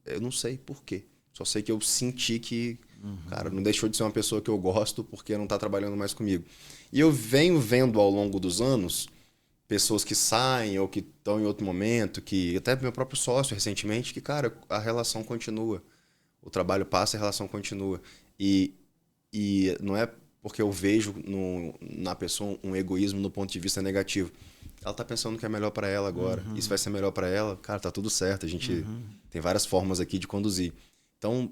eu não sei por quê. Só sei que eu senti que, cara, não deixou de ser uma pessoa que eu gosto porque não está trabalhando mais comigo. E eu venho vendo ao longo dos anos pessoas que saem ou que estão em outro momento, que até meu próprio sócio recentemente, que, cara, a relação continua. O trabalho passa e a relação continua. E não é porque eu vejo na pessoa um egoísmo no ponto de vista negativo. Ela tá pensando que é melhor para ela agora. Isso vai ser melhor para ela. Cara, tá tudo certo. A gente tem várias formas aqui de conduzir. Então,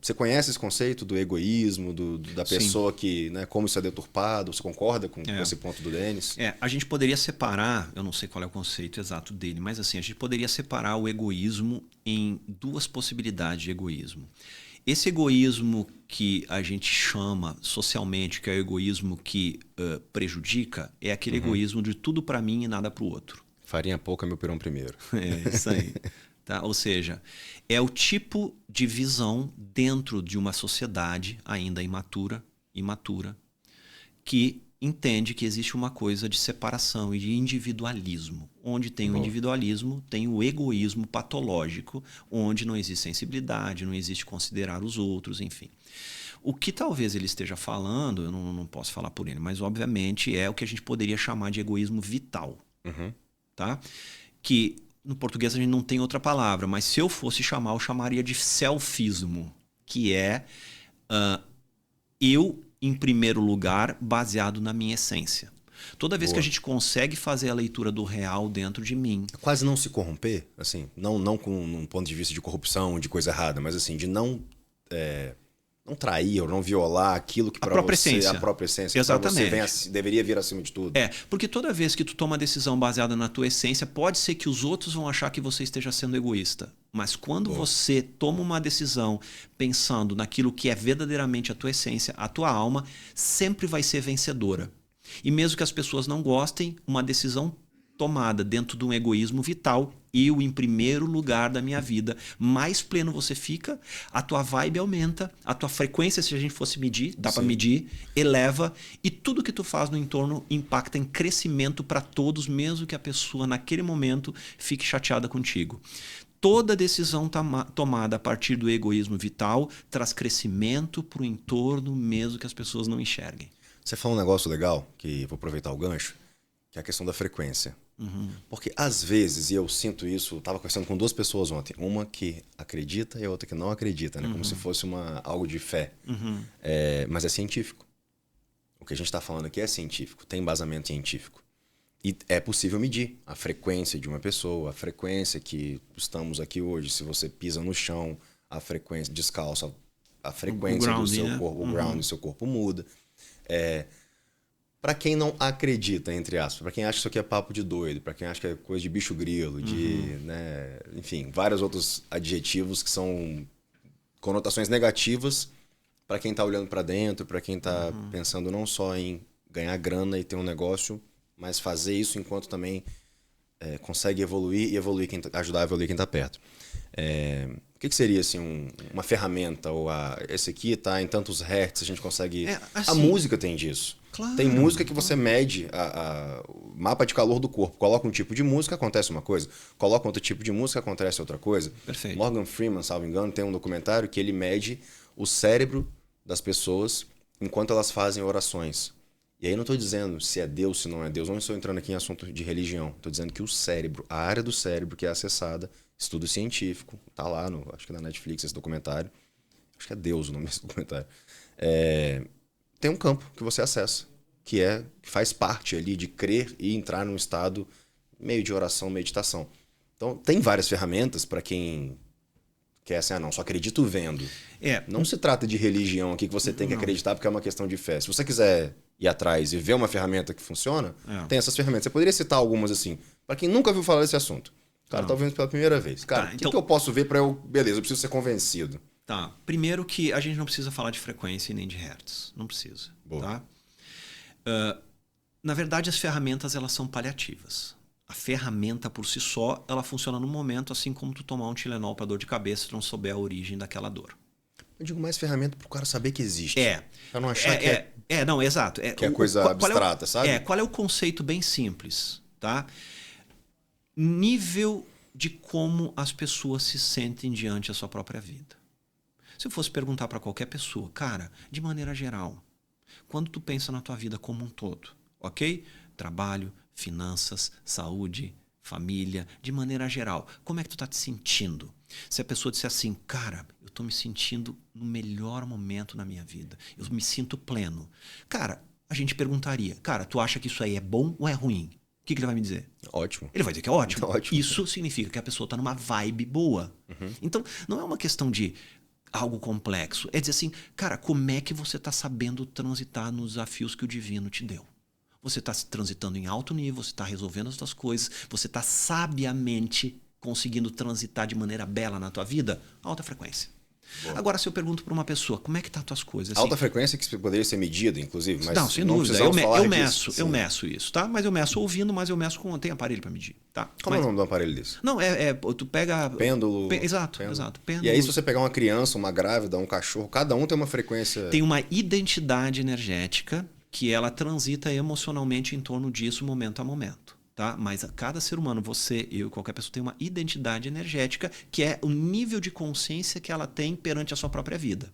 você conhece esse conceito do egoísmo, da pessoa que, né, como isso é deturpado? Você concorda com esse ponto do Denis? A gente poderia separar, eu não sei qual é o conceito exato dele, mas assim, a gente poderia separar o egoísmo em duas possibilidades de egoísmo. Esse egoísmo que a gente chama socialmente, que é o egoísmo que prejudica, é aquele egoísmo de tudo para mim e nada para o outro. Farinha pouca, meu pirão primeiro. É isso aí. Tá? Ou seja, é o tipo de visão dentro de uma sociedade ainda imatura, que entende que existe uma coisa de separação e de individualismo. Onde tem o individualismo, tem o egoísmo patológico, onde não existe sensibilidade, não existe considerar os outros, enfim. O que talvez ele esteja falando, eu não posso falar por ele, mas obviamente é o que a gente poderia chamar de egoísmo vital. Tá? Que no português a gente não tem outra palavra, mas se eu fosse chamar, eu chamaria de selfismo, que é eu em primeiro lugar, baseado na minha essência. Toda vez que a gente consegue fazer a leitura do real dentro de mim... Quase não se corromper, assim, não com um ponto de vista de corrupção, de coisa errada, mas assim, de não trair ou não violar aquilo que para você é a própria essência. Exatamente. Que você deveria vir acima de tudo. Porque toda vez que tu toma uma decisão baseada na tua essência, pode ser que os outros vão achar que você esteja sendo egoísta. Mas quando você toma uma decisão pensando naquilo que é verdadeiramente a tua essência, a tua alma, sempre vai ser vencedora. E mesmo que as pessoas não gostem, uma decisão tomada dentro de um egoísmo vital, eu em primeiro lugar da minha vida, mais pleno você fica, a tua vibe aumenta, a tua frequência, se a gente fosse medir, dá para medir, eleva, e tudo que tu faz no entorno impacta em crescimento para todos, mesmo que a pessoa naquele momento fique chateada contigo. Toda decisão tomada a partir do egoísmo vital traz crescimento para o entorno, mesmo que as pessoas não enxerguem. Você falou um negócio legal, que vou aproveitar o gancho, que é a questão da frequência. Porque às vezes, e eu sinto isso, eu estava conversando com duas pessoas ontem, uma que acredita e a outra que não acredita, né? Como se fosse algo de fé. Mas é científico. O que a gente está falando aqui é científico, tem embasamento científico. E é possível medir a frequência de uma pessoa, a frequência que estamos aqui hoje. Se você pisa no chão, a frequência descalço, a frequência do seu corpo, o ground do seu corpo muda. Para quem não acredita, entre aspas, para quem acha que isso aqui é papo de doido, para quem acha que é coisa de bicho grilo, né, enfim, vários outros adjetivos que são conotações negativas para quem está olhando para dentro, para quem está pensando não só em ganhar grana e ter um negócio, mas fazer isso enquanto também consegue evoluir e ajudar a evoluir quem está perto. O que seria assim, uma ferramenta? Ou esse aqui está em tantos hertz, a gente consegue... assim, a música tem disso. Claro, tem música que você mede o mapa de calor do corpo. Coloca um tipo de música, acontece uma coisa. Coloca outro tipo de música, acontece outra coisa. Perfeito. Morgan Freeman, salvo engano, tem um documentário que ele mede o cérebro das pessoas enquanto elas fazem orações. E aí não estou dizendo se é Deus, se não é Deus. Não estou entrando aqui em assunto de religião. Estou dizendo que o cérebro, a área do cérebro que é acessada, estudo científico, está lá, acho que na Netflix esse documentário. Acho que é Deus o nome desse documentário. Tem um campo que você acessa, que faz parte ali de crer e entrar num estado meio de oração, meditação. Então, tem várias ferramentas para quem quer assim, não, só acredito vendo. Não se trata de religião aqui que você tem que acreditar porque é uma questão de fé. Se você quiser ir atrás e ver uma ferramenta que funciona, tem essas ferramentas. Você poderia citar algumas assim, para quem nunca ouviu falar desse assunto. Cara, tá ouvindo pela primeira vez. Cara, o que eu posso ver para eu... Beleza, eu preciso ser convencido. Tá. Primeiro que a gente não precisa falar de frequência e nem de hertz. Não precisa. Boa. Tá? Na verdade, as ferramentas elas são paliativas. A ferramenta por si só, ela funciona no momento, assim como tu tomar um Tilenol para dor de cabeça se tu não souber a origem daquela dor. Eu digo mais ferramenta pro cara saber que existe. Pra não achar não, exato. Que é coisa abstrata, sabe? Qual é o conceito bem simples, tá? Nível de como as pessoas se sentem diante da sua própria vida. Se eu fosse perguntar para qualquer pessoa, cara, de maneira geral, quando tu pensa na tua vida como um todo, ok? Trabalho, finanças, saúde, família, de maneira geral, como é que tu tá te sentindo? Se a pessoa disser assim, cara, eu tô me sentindo no melhor momento na minha vida, eu me sinto pleno. Cara, a gente perguntaria, cara, tu acha que isso aí é bom ou é ruim? O que ele vai me dizer? Ótimo. Ele vai dizer que é ótimo. Ótimo. Isso significa que a pessoa está numa vibe boa. Então, não é uma questão de algo complexo. É dizer assim, cara, como é que você está sabendo transitar nos desafios que o divino te deu? Você está transitando em alto nível, você está resolvendo as suas coisas, você está sabiamente conseguindo transitar de maneira bela na tua vida? Alta frequência. Boa. Agora, se eu pergunto para uma pessoa, como é que tá as tuas coisas? Assim, alta frequência que poderia ser medida, inclusive, mas não, sem dúvida. Eu meço isso, tá? Mas eu meço ouvindo, mas eu meço com... Tem aparelho para medir, tá? Como é o nome do aparelho desse? Não, tu pega... Pêndulo. Exato. Pêndulo. E aí, se você pegar uma criança, uma grávida, um cachorro, cada um tem uma frequência... Tem uma identidade energética que ela transita emocionalmente em torno disso, momento a momento. Tá? Mas cada ser humano, você, eu, qualquer pessoa, tem uma identidade energética que é o nível de consciência que ela tem perante a sua própria vida.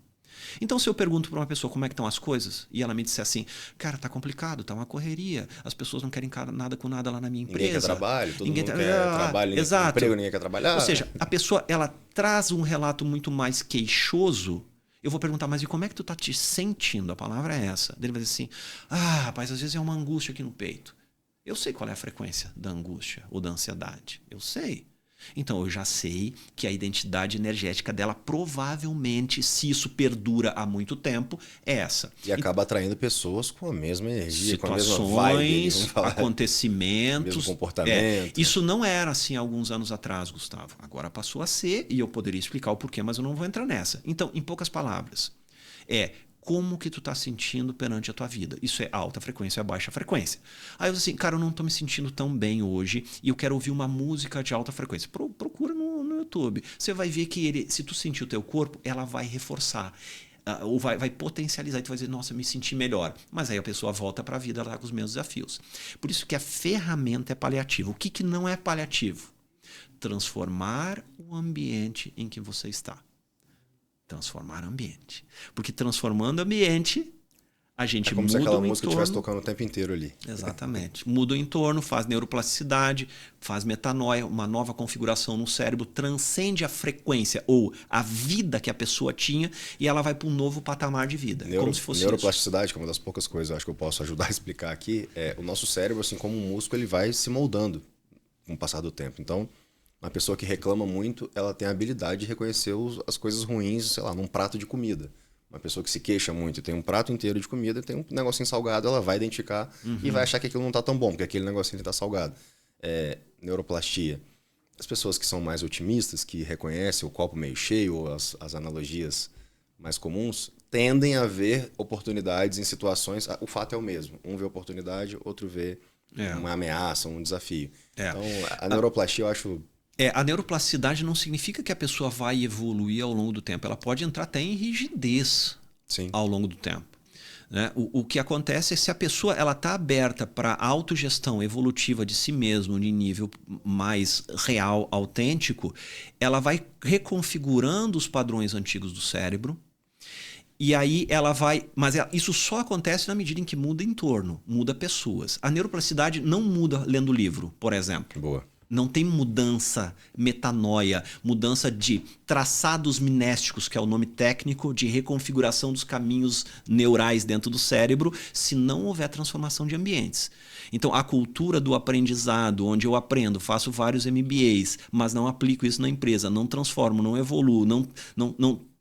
Então, se eu pergunto para uma pessoa como é que estão as coisas e ela me disser assim, cara, tá complicado, tá uma correria, as pessoas não querem nada com nada lá na minha empresa. Ninguém quer trabalho, todo mundo quer trabalho, ninguém quer emprego, ninguém quer trabalhar. Ou seja, a pessoa ela traz um relato muito mais queixoso. Eu vou perguntar, mas e como é que tu tá te sentindo? A palavra é essa. Ele vai dizer assim, rapaz, às vezes é uma angústia aqui no peito. Eu sei qual é a frequência da angústia ou da ansiedade. Eu sei. Então, eu já sei que a identidade energética dela provavelmente, se isso perdura há muito tempo, é essa. E acaba atraindo pessoas com a mesma energia, situações, com a mesma vibe, acontecimentos. Mesmo comportamento. Isso não era assim há alguns anos atrás, Gustavo. Agora passou a ser e eu poderia explicar o porquê, mas eu não vou entrar nessa. Então, em poucas palavras, como que tu tá sentindo perante a tua vida. Isso é alta frequência, é baixa frequência. Aí eu digo assim, cara, eu não tô me sentindo tão bem hoje e eu quero ouvir uma música de alta frequência. Procura no YouTube. Você vai ver que se tu sentir o teu corpo, ela vai reforçar. Ou vai potencializar e tu vai dizer, nossa, eu me senti melhor. Mas aí a pessoa volta para a vida lá com os mesmos desafios. Por isso que a ferramenta é paliativa. O que não é paliativo? Transformar o ambiente em que você está. Transformar o ambiente. Porque transformando o ambiente, a gente muda o entorno. É como se aquela música estivesse tocando o tempo inteiro ali. Exatamente. Muda o entorno, faz neuroplasticidade, faz metanoia, uma nova configuração no cérebro, transcende a frequência ou a vida que a pessoa tinha e ela vai para um novo patamar de vida. Como se fosse neuroplasticidade, que é uma das poucas coisas acho que eu posso ajudar a explicar aqui, o nosso cérebro, assim como um músculo, ele vai se moldando com o passar do tempo. Então, uma pessoa que reclama muito, ela tem a habilidade de reconhecer as coisas ruins, sei lá, num prato de comida. Uma pessoa que se queixa muito e tem um prato inteiro de comida, tem um negocinho salgado, ela vai identificar e vai achar que aquilo não está tão bom, porque aquele negocinho está salgado. Neuroplastia. As pessoas que são mais otimistas, que reconhecem o copo meio cheio, ou as analogias mais comuns, tendem a ver oportunidades em situações... O fato é o mesmo. Um vê oportunidade, outro vê uma ameaça, um desafio. Então, a neuroplastia eu acho... A neuroplasticidade não significa que a pessoa vai evoluir ao longo do tempo. Ela pode entrar até em rigidez ao longo do tempo. Né? O que acontece é se a pessoa está aberta para a autogestão evolutiva de si mesma de nível mais real, autêntico, ela vai reconfigurando os padrões antigos do cérebro. E aí ela vai... Mas isso só acontece na medida em que muda entorno, muda pessoas. A neuroplasticidade não muda lendo livro, por exemplo. Boa. Não tem mudança, metanoia, mudança de traçados minésticos, que é o nome técnico de reconfiguração dos caminhos neurais dentro do cérebro, se não houver transformação de ambientes. Então, a cultura do aprendizado, onde eu aprendo, faço vários MBAs, mas não aplico isso na empresa, não transformo, não evoluo,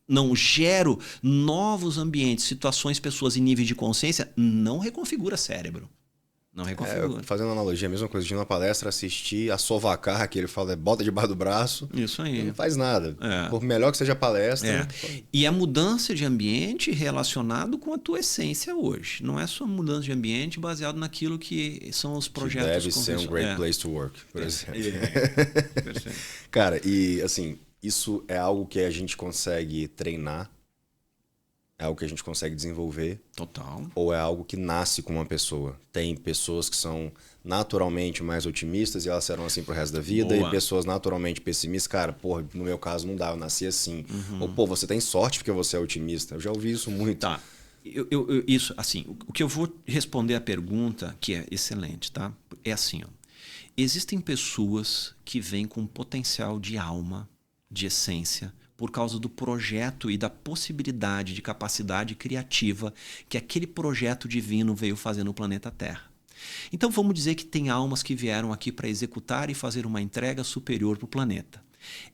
não gero novos ambientes, situações, pessoas em nível de consciência, não reconfigura cérebro. Não reconfigura. Fazendo analogia, a mesma coisa de uma palestra, assistir, assovacar, que ele fala, bota debaixo do braço. Isso aí. Não faz nada. Por melhor que seja a palestra. E a mudança de ambiente relacionado com a tua essência hoje. Não é só mudança de ambiente baseado naquilo que são os projetos. Que deve ser um great place to work, por exemplo. Perfeito. Cara, e assim, isso é algo que a gente consegue treinar? É algo que a gente consegue desenvolver? Total. Ou é algo que nasce com uma pessoa? Tem pessoas que são naturalmente mais otimistas e elas serão assim pro resto da vida. Boa. E pessoas naturalmente pessimistas. Cara, porra, no meu caso não dá, eu nasci assim. Ou, pô, você tem sorte porque você é otimista. Eu já ouvi isso muito. Tá. Isso, assim, o que eu vou responder a pergunta, que é excelente, tá? É assim, ó. Existem pessoas que vêm com potencial de alma, de essência, por causa do projeto e da possibilidade de capacidade criativa que aquele projeto divino veio fazer no planeta Terra. Então vamos dizer que tem almas que vieram aqui para executar e fazer uma entrega superior para o planeta.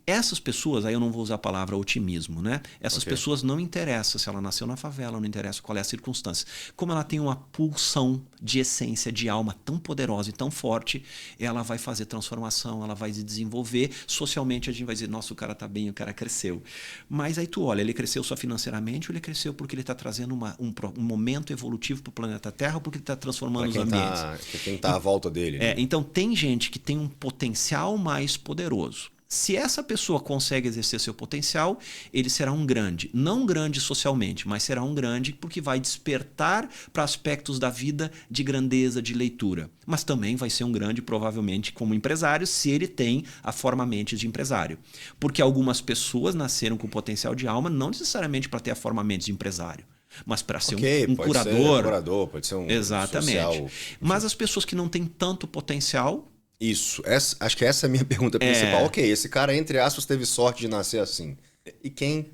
Essas pessoas, aí eu não vou usar a palavra otimismo, né? Essas Ok. pessoas não interessa se ela nasceu na favela, não interessa qual é a circunstância. Como ela tem uma pulsão de essência, de alma tão poderosa e tão forte, ela vai fazer transformação, ela vai se desenvolver. Socialmente a gente vai dizer, nossa, o cara tá bem, o cara cresceu. Mas aí tu olha, ele cresceu só financeiramente ou ele cresceu porque ele está trazendo um momento evolutivo para o planeta Terra ou porque ele está transformando os ambientes? Quem tá à volta dele. Né? Então tem gente que tem um potencial mais poderoso. Se essa pessoa consegue exercer seu potencial, ele será um grande. Não grande socialmente, mas será um grande porque vai despertar para aspectos da vida de grandeza, de leitura. Mas também vai ser um grande, provavelmente, como empresário, se ele tem a forma mente de empresário. Porque algumas pessoas nasceram com potencial de alma, não necessariamente para ter a forma mente de empresário, mas para ser um pode curador. Ser um curador, pode ser um Exatamente. social. Mas as pessoas que não têm tanto potencial... Isso. Acho que essa é a minha pergunta principal. Ok, esse cara, entre aspas, teve sorte de nascer assim. E quem...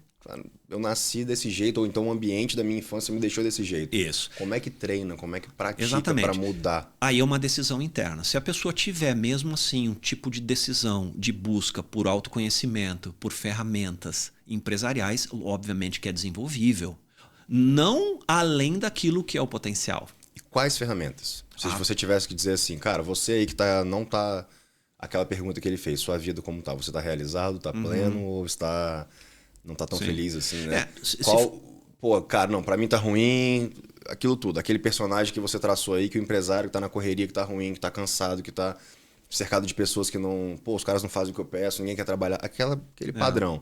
Eu nasci desse jeito, ou então o ambiente da minha infância me deixou desse jeito. Isso. Como é que treina? Como é que pratica Exatamente. para mudar? Aí é uma decisão interna. Se a pessoa tiver mesmo assim um tipo de decisão de busca por autoconhecimento, por ferramentas empresariais, obviamente que é desenvolvível. Não além daquilo que é o potencial. E quais ferramentas? Se você tivesse que dizer assim, cara, você aí que não tá... Aquela pergunta que ele fez, sua vida como tá? Você tá realizado, tá pleno ou está... Não tá tão feliz assim, né? Pô, cara, não, pra mim tá ruim, aquilo tudo. Aquele personagem que você traçou aí, que o empresário que tá na correria, que tá ruim, que tá cansado, que tá cercado de pessoas que não... Pô, os caras não fazem o que eu peço, ninguém quer trabalhar. Aquele padrão.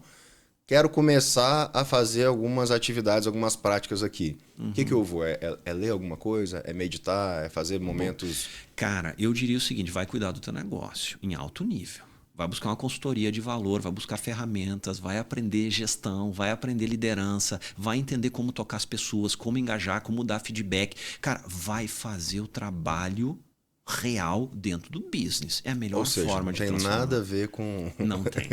Quero começar a fazer algumas atividades, algumas práticas aqui. O que eu vou? É ler alguma coisa? É meditar? É fazer momentos... Cara, eu diria o seguinte, vai cuidar do teu negócio em alto nível. Vai buscar uma consultoria de valor, vai buscar ferramentas, vai aprender gestão, vai aprender liderança, vai entender como tocar as pessoas, como engajar, como dar feedback. Cara, vai fazer o trabalho real dentro do business. É a melhor forma de transformar. Não tem nada a ver com... Não tem.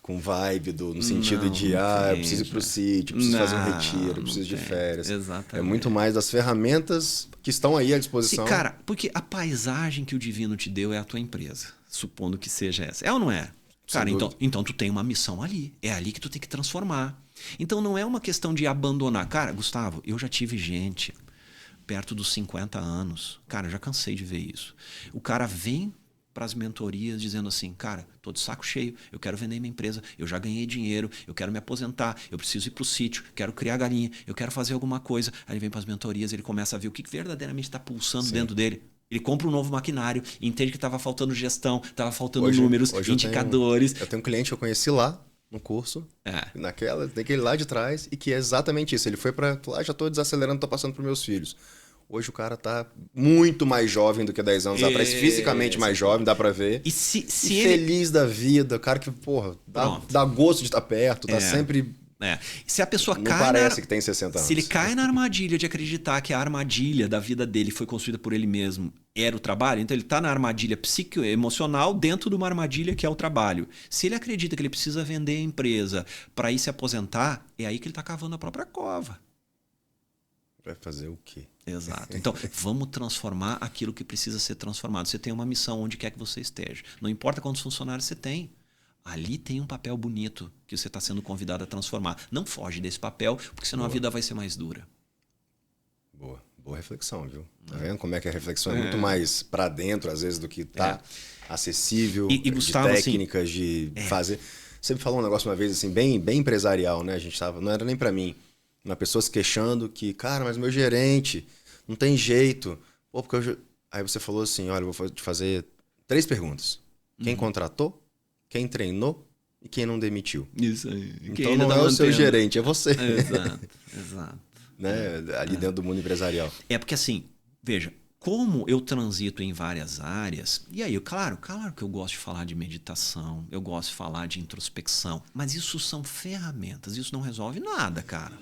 Com vibe, no sentido de, eu preciso ir pro sítio, preciso fazer um retiro, preciso de férias. Exatamente. É muito mais das ferramentas que estão aí à disposição. Sim, cara, porque a paisagem que o divino te deu é a tua empresa, supondo que seja essa. É ou não é? Cara, então tu tem uma missão ali. É ali que tu tem que transformar. Então não é uma questão de abandonar. Cara, Gustavo, eu já tive gente perto dos 50 anos. Cara, eu já cansei de ver isso. O cara vem para as mentorias dizendo assim, cara, tô de saco cheio, eu quero vender minha empresa, eu já ganhei dinheiro, eu quero me aposentar, eu preciso ir pro sítio, quero criar galinha, eu quero fazer alguma coisa. Aí ele vem para as mentorias, ele começa a ver o que verdadeiramente está pulsando dentro dele. Ele compra um novo maquinário, entende que estava faltando gestão, estava faltando números, indicadores. Eu tenho um cliente que eu conheci lá no curso, daquele lá de trás, e que é exatamente isso. Ele foi para lá, já tô desacelerando, tô passando pros meus filhos. Hoje o cara tá muito mais jovem do que 10 anos atrás, fisicamente mais jovem, dá pra ver. E se feliz da vida, o cara que, porra, dá gosto de estar perto, tá sempre... Se a pessoa não parece que tem 60 anos. Se ele cai na armadilha de acreditar que a armadilha da vida dele foi construída por ele mesmo, era o trabalho, então ele tá na armadilha psicoemocional dentro de uma armadilha que é o trabalho. Se ele acredita que ele precisa vender a empresa para ir se aposentar, é aí que ele tá cavando a própria cova. Vai fazer o quê? Exato. Então, vamos transformar aquilo que precisa ser transformado. Você tem uma missão onde quer que você esteja. Não importa quantos funcionários você tem. Ali tem um papel bonito que você está sendo convidado a transformar. Não foge desse papel, porque senão a vida vai ser mais dura. Boa reflexão, viu? Tá vendo como é que a reflexão é muito mais para dentro, às vezes, do que tá acessível, e Gustavo, de técnicas, de fazer... Você me falou um negócio uma vez, assim, bem empresarial, né? A gente tava... Não era nem para mim. Uma pessoa se queixando que, cara, mas meu gerente, não tem jeito. Pô, porque Aí você falou assim, olha, eu vou te fazer 3 perguntas. Quem contratou, quem treinou e quem não demitiu. Isso aí. Então não é o seu gerente, é você. Exato. Né? Ali dentro do mundo empresarial. É porque assim, veja, como eu transito em várias áreas, e aí, claro que eu gosto de falar de meditação, eu gosto de falar de introspecção, mas isso são ferramentas, isso não resolve nada, cara.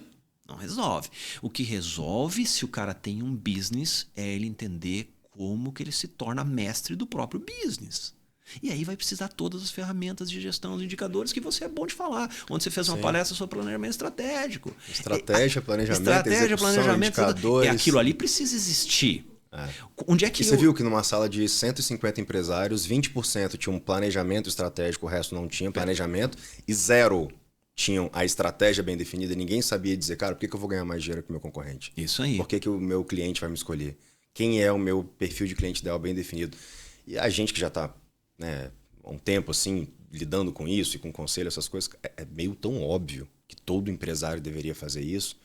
Não resolve. O que resolve, se o cara tem um business, é ele entender como que ele se torna mestre do próprio business. E aí vai precisar todas as ferramentas de gestão, os indicadores que você é bom de falar. Onde você fez uma palestra sobre planejamento estratégico. Estratégia, planejamento, execução, planejamento, indicadores. Aquilo ali precisa existir. Onde é que E você viu que numa sala de 150 empresários, 20% tinham um planejamento estratégico, o resto não tinha planejamento, e 0 tinham a estratégia bem definida, e ninguém sabia dizer, cara, por que eu vou ganhar mais dinheiro que o meu concorrente? Isso aí. Por que o meu cliente vai me escolher? Quem é o meu perfil de cliente ideal bem definido? E a gente que já está, né, há um tempo assim, lidando com isso e com conselho, essas coisas, é meio tão óbvio que todo empresário deveria fazer isso,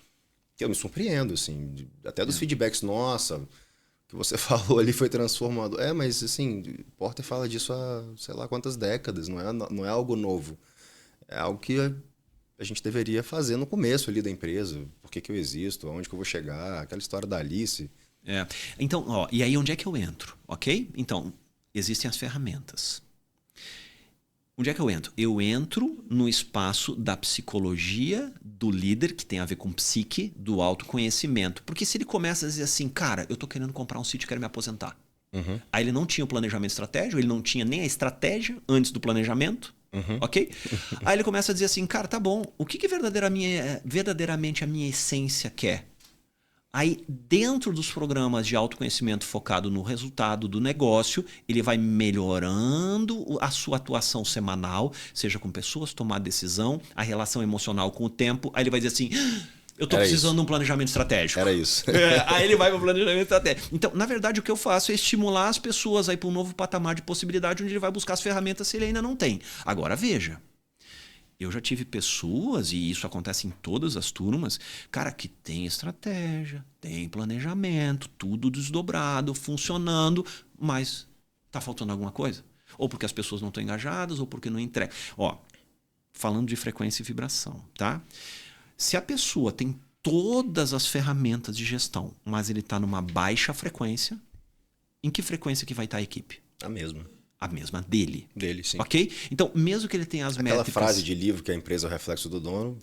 que eu me surpreendo, assim, até dos feedbacks, nossa, o que você falou ali foi transformador. Mas assim, Porter fala disso há sei lá quantas décadas, não é algo novo. É algo que a gente deveria fazer no começo ali da empresa. Por que eu existo? Aonde que eu vou chegar? Aquela história da Alice. Então, e aí onde é que eu entro, ok? Então, existem as ferramentas. Onde é que eu entro? Eu entro no espaço da psicologia do líder, que tem a ver com psique, do autoconhecimento. Porque se ele começa a dizer assim, cara, eu tô querendo comprar um sítio e quero me aposentar. Aí ele não tinha o planejamento estratégico, ele não tinha nem a estratégia antes do planejamento, ok? Aí ele começa a dizer assim, cara, tá bom, o que verdadeiramente a minha essência quer? Aí, dentro dos programas de autoconhecimento focado no resultado do negócio, ele vai melhorando a sua atuação semanal, seja com pessoas, tomar decisão, a relação emocional com o tempo. Aí ele vai dizer assim, eu estou precisando de um planejamento estratégico. Era isso. Aí ele vai para o planejamento estratégico. Então, na verdade, o que eu faço é estimular as pessoas para um novo patamar de possibilidade, onde ele vai buscar as ferramentas se ele ainda não tem. Agora, veja. Eu já tive pessoas, e isso acontece em todas as turmas, cara, que tem estratégia, tem planejamento, tudo desdobrado, funcionando, mas tá faltando alguma coisa. Ou porque as pessoas não estão engajadas, ou porque não entregam. Falando de frequência e vibração, tá? Se a pessoa tem todas as ferramentas de gestão, mas ele está numa baixa frequência, em que frequência que vai estar a equipe? A mesma. A mesma dele. Dele, sim. Ok? Então, mesmo que ele tenha as métricas... Aquela frase de livro que a empresa é o reflexo do dono...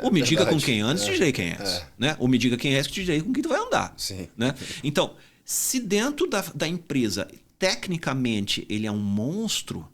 ou me diga com quem antes, te direi quem és. Né? Ou me diga quem és, que te direi com quem tu vai andar. Sim. Né? Então, se dentro da empresa, tecnicamente, ele é um monstro,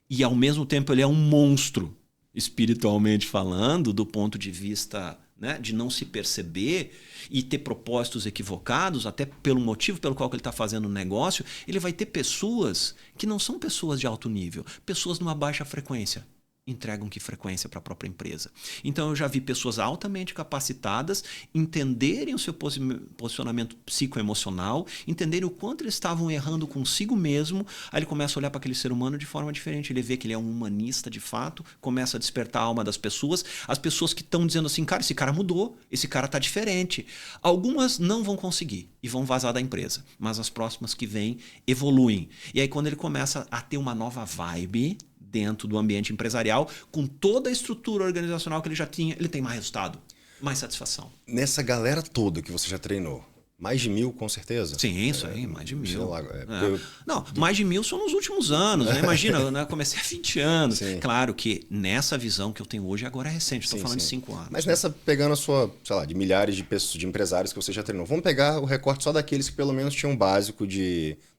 e ao mesmo tempo ele é um monstro, espiritualmente falando, do ponto de vista... né, de não se perceber e ter propósitos equivocados, até pelo motivo pelo qual ele está fazendo o negócio, ele vai ter pessoas que não são pessoas de alto nível, pessoas numa baixa frequência. Entregam que frequência para a própria empresa. Então eu já vi pessoas altamente capacitadas entenderem o seu posicionamento psicoemocional, entenderem o quanto eles estavam errando consigo mesmo. Aí ele começa a olhar para aquele ser humano de forma diferente. Ele vê que ele é um humanista de fato, começa a despertar a alma das pessoas. As pessoas que estão dizendo assim, cara, esse cara mudou, esse cara está diferente. Algumas não vão conseguir e vão vazar da empresa, mas as próximas que vêm evoluem. E aí quando ele começa a ter uma nova vibe dentro do ambiente empresarial, com toda a estrutura organizacional que ele já tinha, ele tem mais resultado, mais satisfação. Nessa galera toda que você já treinou, mais de 1.000 com certeza? Sim, isso aí, mais de 1.000. Não, mais de 1.000 são nos últimos anos, né? Imagina, eu comecei há 20 anos. Sim. Claro que nessa visão que eu tenho hoje, agora é recente, estou falando de 5 anos. Mas nessa, pegando a sua, sei lá, de milhares de pessoas, de empresários que você já treinou, vamos pegar o recorte só daqueles que pelo menos tinham um básico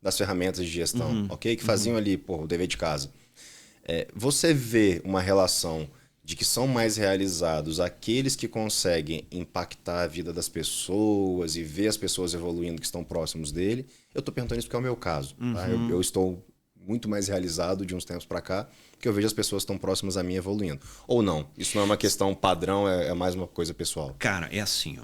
das ferramentas de gestão, ok? Que faziam ali, o dever de casa. Você vê uma relação de que são mais realizados aqueles que conseguem impactar a vida das pessoas e ver as pessoas evoluindo que estão próximos dele. Eu estou perguntando isso porque é o meu caso. Tá? Eu estou muito mais realizado de uns tempos para cá, porque eu vejo as pessoas que estão próximas a mim evoluindo. Ou não? Isso não é uma questão padrão, é mais uma coisa pessoal. Cara, é assim,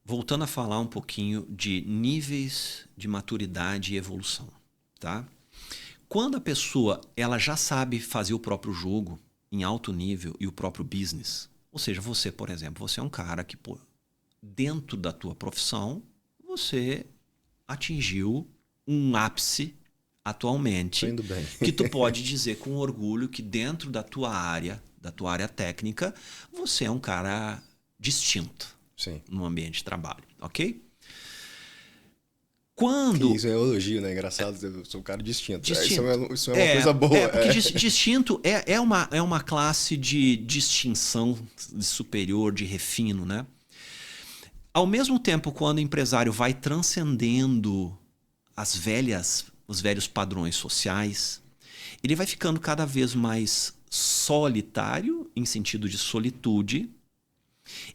voltando a falar um pouquinho de níveis de maturidade e evolução, tá? Quando a pessoa ela já sabe fazer o próprio jogo em alto nível e o próprio business, ou seja, você, por exemplo, você é um cara que, dentro da tua profissão, você atingiu um ápice atualmente, Tô indo bem. que tu pode dizer com orgulho que dentro da tua área técnica, você é um cara distinto. Sim. No ambiente de trabalho, ok? Isso é elogio, né? Engraçado, eu sou um cara distinto. Isso é uma coisa boa. Porque distinto é uma classe de distinção de superior, de refino, né? Ao mesmo tempo, quando o empresário vai transcendendo os velhos padrões sociais, ele vai ficando cada vez mais solitário, em sentido de solitude,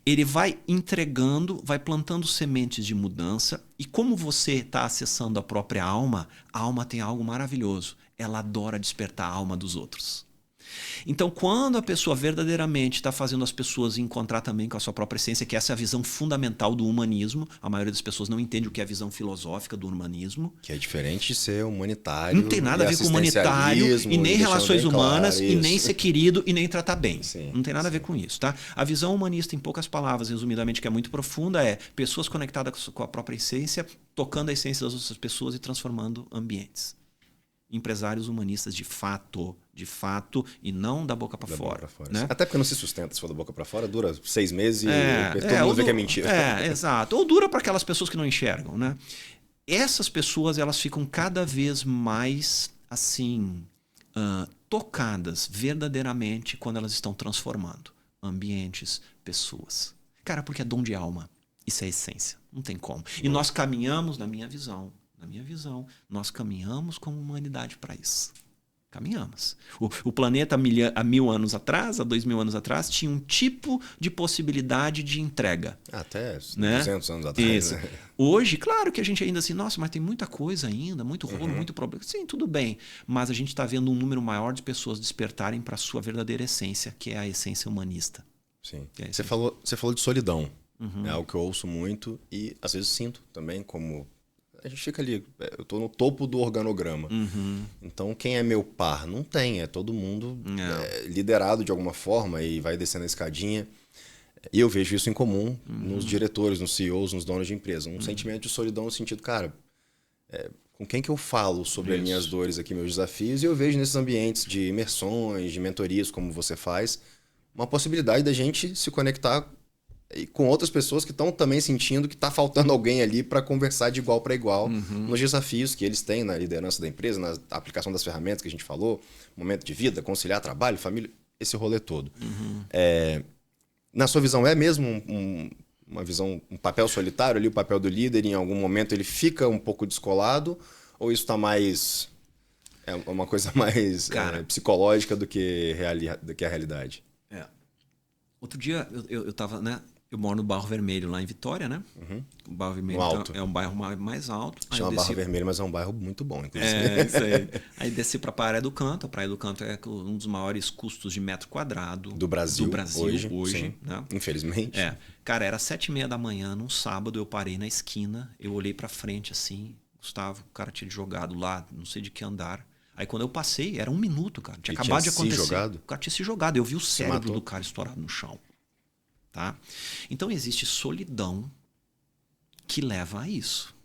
ele vai entregando, vai plantando sementes de mudança. E como você está acessando a própria alma, a alma tem algo maravilhoso. Ela adora despertar a alma dos outros. Então, quando a pessoa verdadeiramente está fazendo as pessoas encontrar também com a sua própria essência, que essa é a visão fundamental do humanismo, a maioria das pessoas não entende o que é a visão filosófica do humanismo. Que é diferente de ser humanitário. Não tem nada a ver com humanitário, e nem relações humanas, e nem ser querido, e nem tratar bem. Sim, não tem nada a ver com isso. Tá? A visão humanista, em poucas palavras, resumidamente, que é muito profunda, é pessoas conectadas com a própria essência, tocando a essência das outras pessoas e transformando ambientes. Empresários humanistas de fato, e não da boca para fora. Né? Até porque não se sustenta, se for da boca para fora, dura 6 meses e todo mundo vê que é mentira. Exato. Ou dura para aquelas pessoas que não enxergam. Né? Essas pessoas, elas ficam cada vez mais assim tocadas verdadeiramente quando elas estão transformando ambientes, pessoas. Cara, porque é dom de alma. Isso é essência. Não tem como. E nós caminhamos, na minha visão, nós caminhamos como humanidade para isso. Caminhamos. O planeta há 1000 anos atrás, há 2000 anos atrás, tinha um tipo de possibilidade de entrega. Até 200 anos atrás. Né? Hoje, claro que a gente ainda assim, nossa, mas tem muita coisa ainda, muito rolo, muito problema. Sim, tudo bem. Mas a gente está vendo um número maior de pessoas despertarem para a sua verdadeira essência, que é a essência humanista. Sim. Você falou de solidão. É algo que eu ouço muito e às vezes sinto também como... A gente fica ali, eu estou no topo do organograma. Então, quem é meu par? Não tem, é todo mundo liderado de alguma forma e vai descendo a escadinha. E eu vejo isso em comum nos diretores, nos CEOs, nos donos de empresa. Um sentimento de solidão no sentido, cara, com quem que eu falo sobre as minhas dores aqui, meus desafios? E eu vejo nesses ambientes de imersões, de mentorias, como você faz, uma possibilidade da gente se conectar com outras pessoas que estão também sentindo que está faltando alguém ali para conversar de igual para igual nos desafios que eles têm na liderança da empresa, na aplicação das ferramentas que a gente falou, momento de vida, conciliar trabalho, família, esse rolê todo. Na sua visão, é mesmo uma visão, um papel solitário ali, o papel do líder, em algum momento ele fica um pouco descolado, ou isso está mais... É uma coisa mais psicológica do que a realidade? Outro dia eu tava, né? Eu moro no Barro Vermelho, lá em Vitória, né? O Barro Vermelho é um bairro mais alto. Chama Barro Vermelho, mas é um bairro muito bom, inclusive. Isso aí. Aí desci para a Praia do Canto. A Praia do Canto é um dos maiores custos de metro quadrado do Brasil hoje né? Infelizmente. Cara, era 7h30 da manhã, num sábado, eu parei na esquina, eu olhei para frente assim, Gustavo, o cara tinha jogado lá, não sei de que andar. Aí quando eu passei, era 1 minuto, cara. Tinha acabado de acontecer. O cara tinha se jogado. Eu vi o cérebro do cara estourado no chão. Tá? Então existe solidão que leva a isso.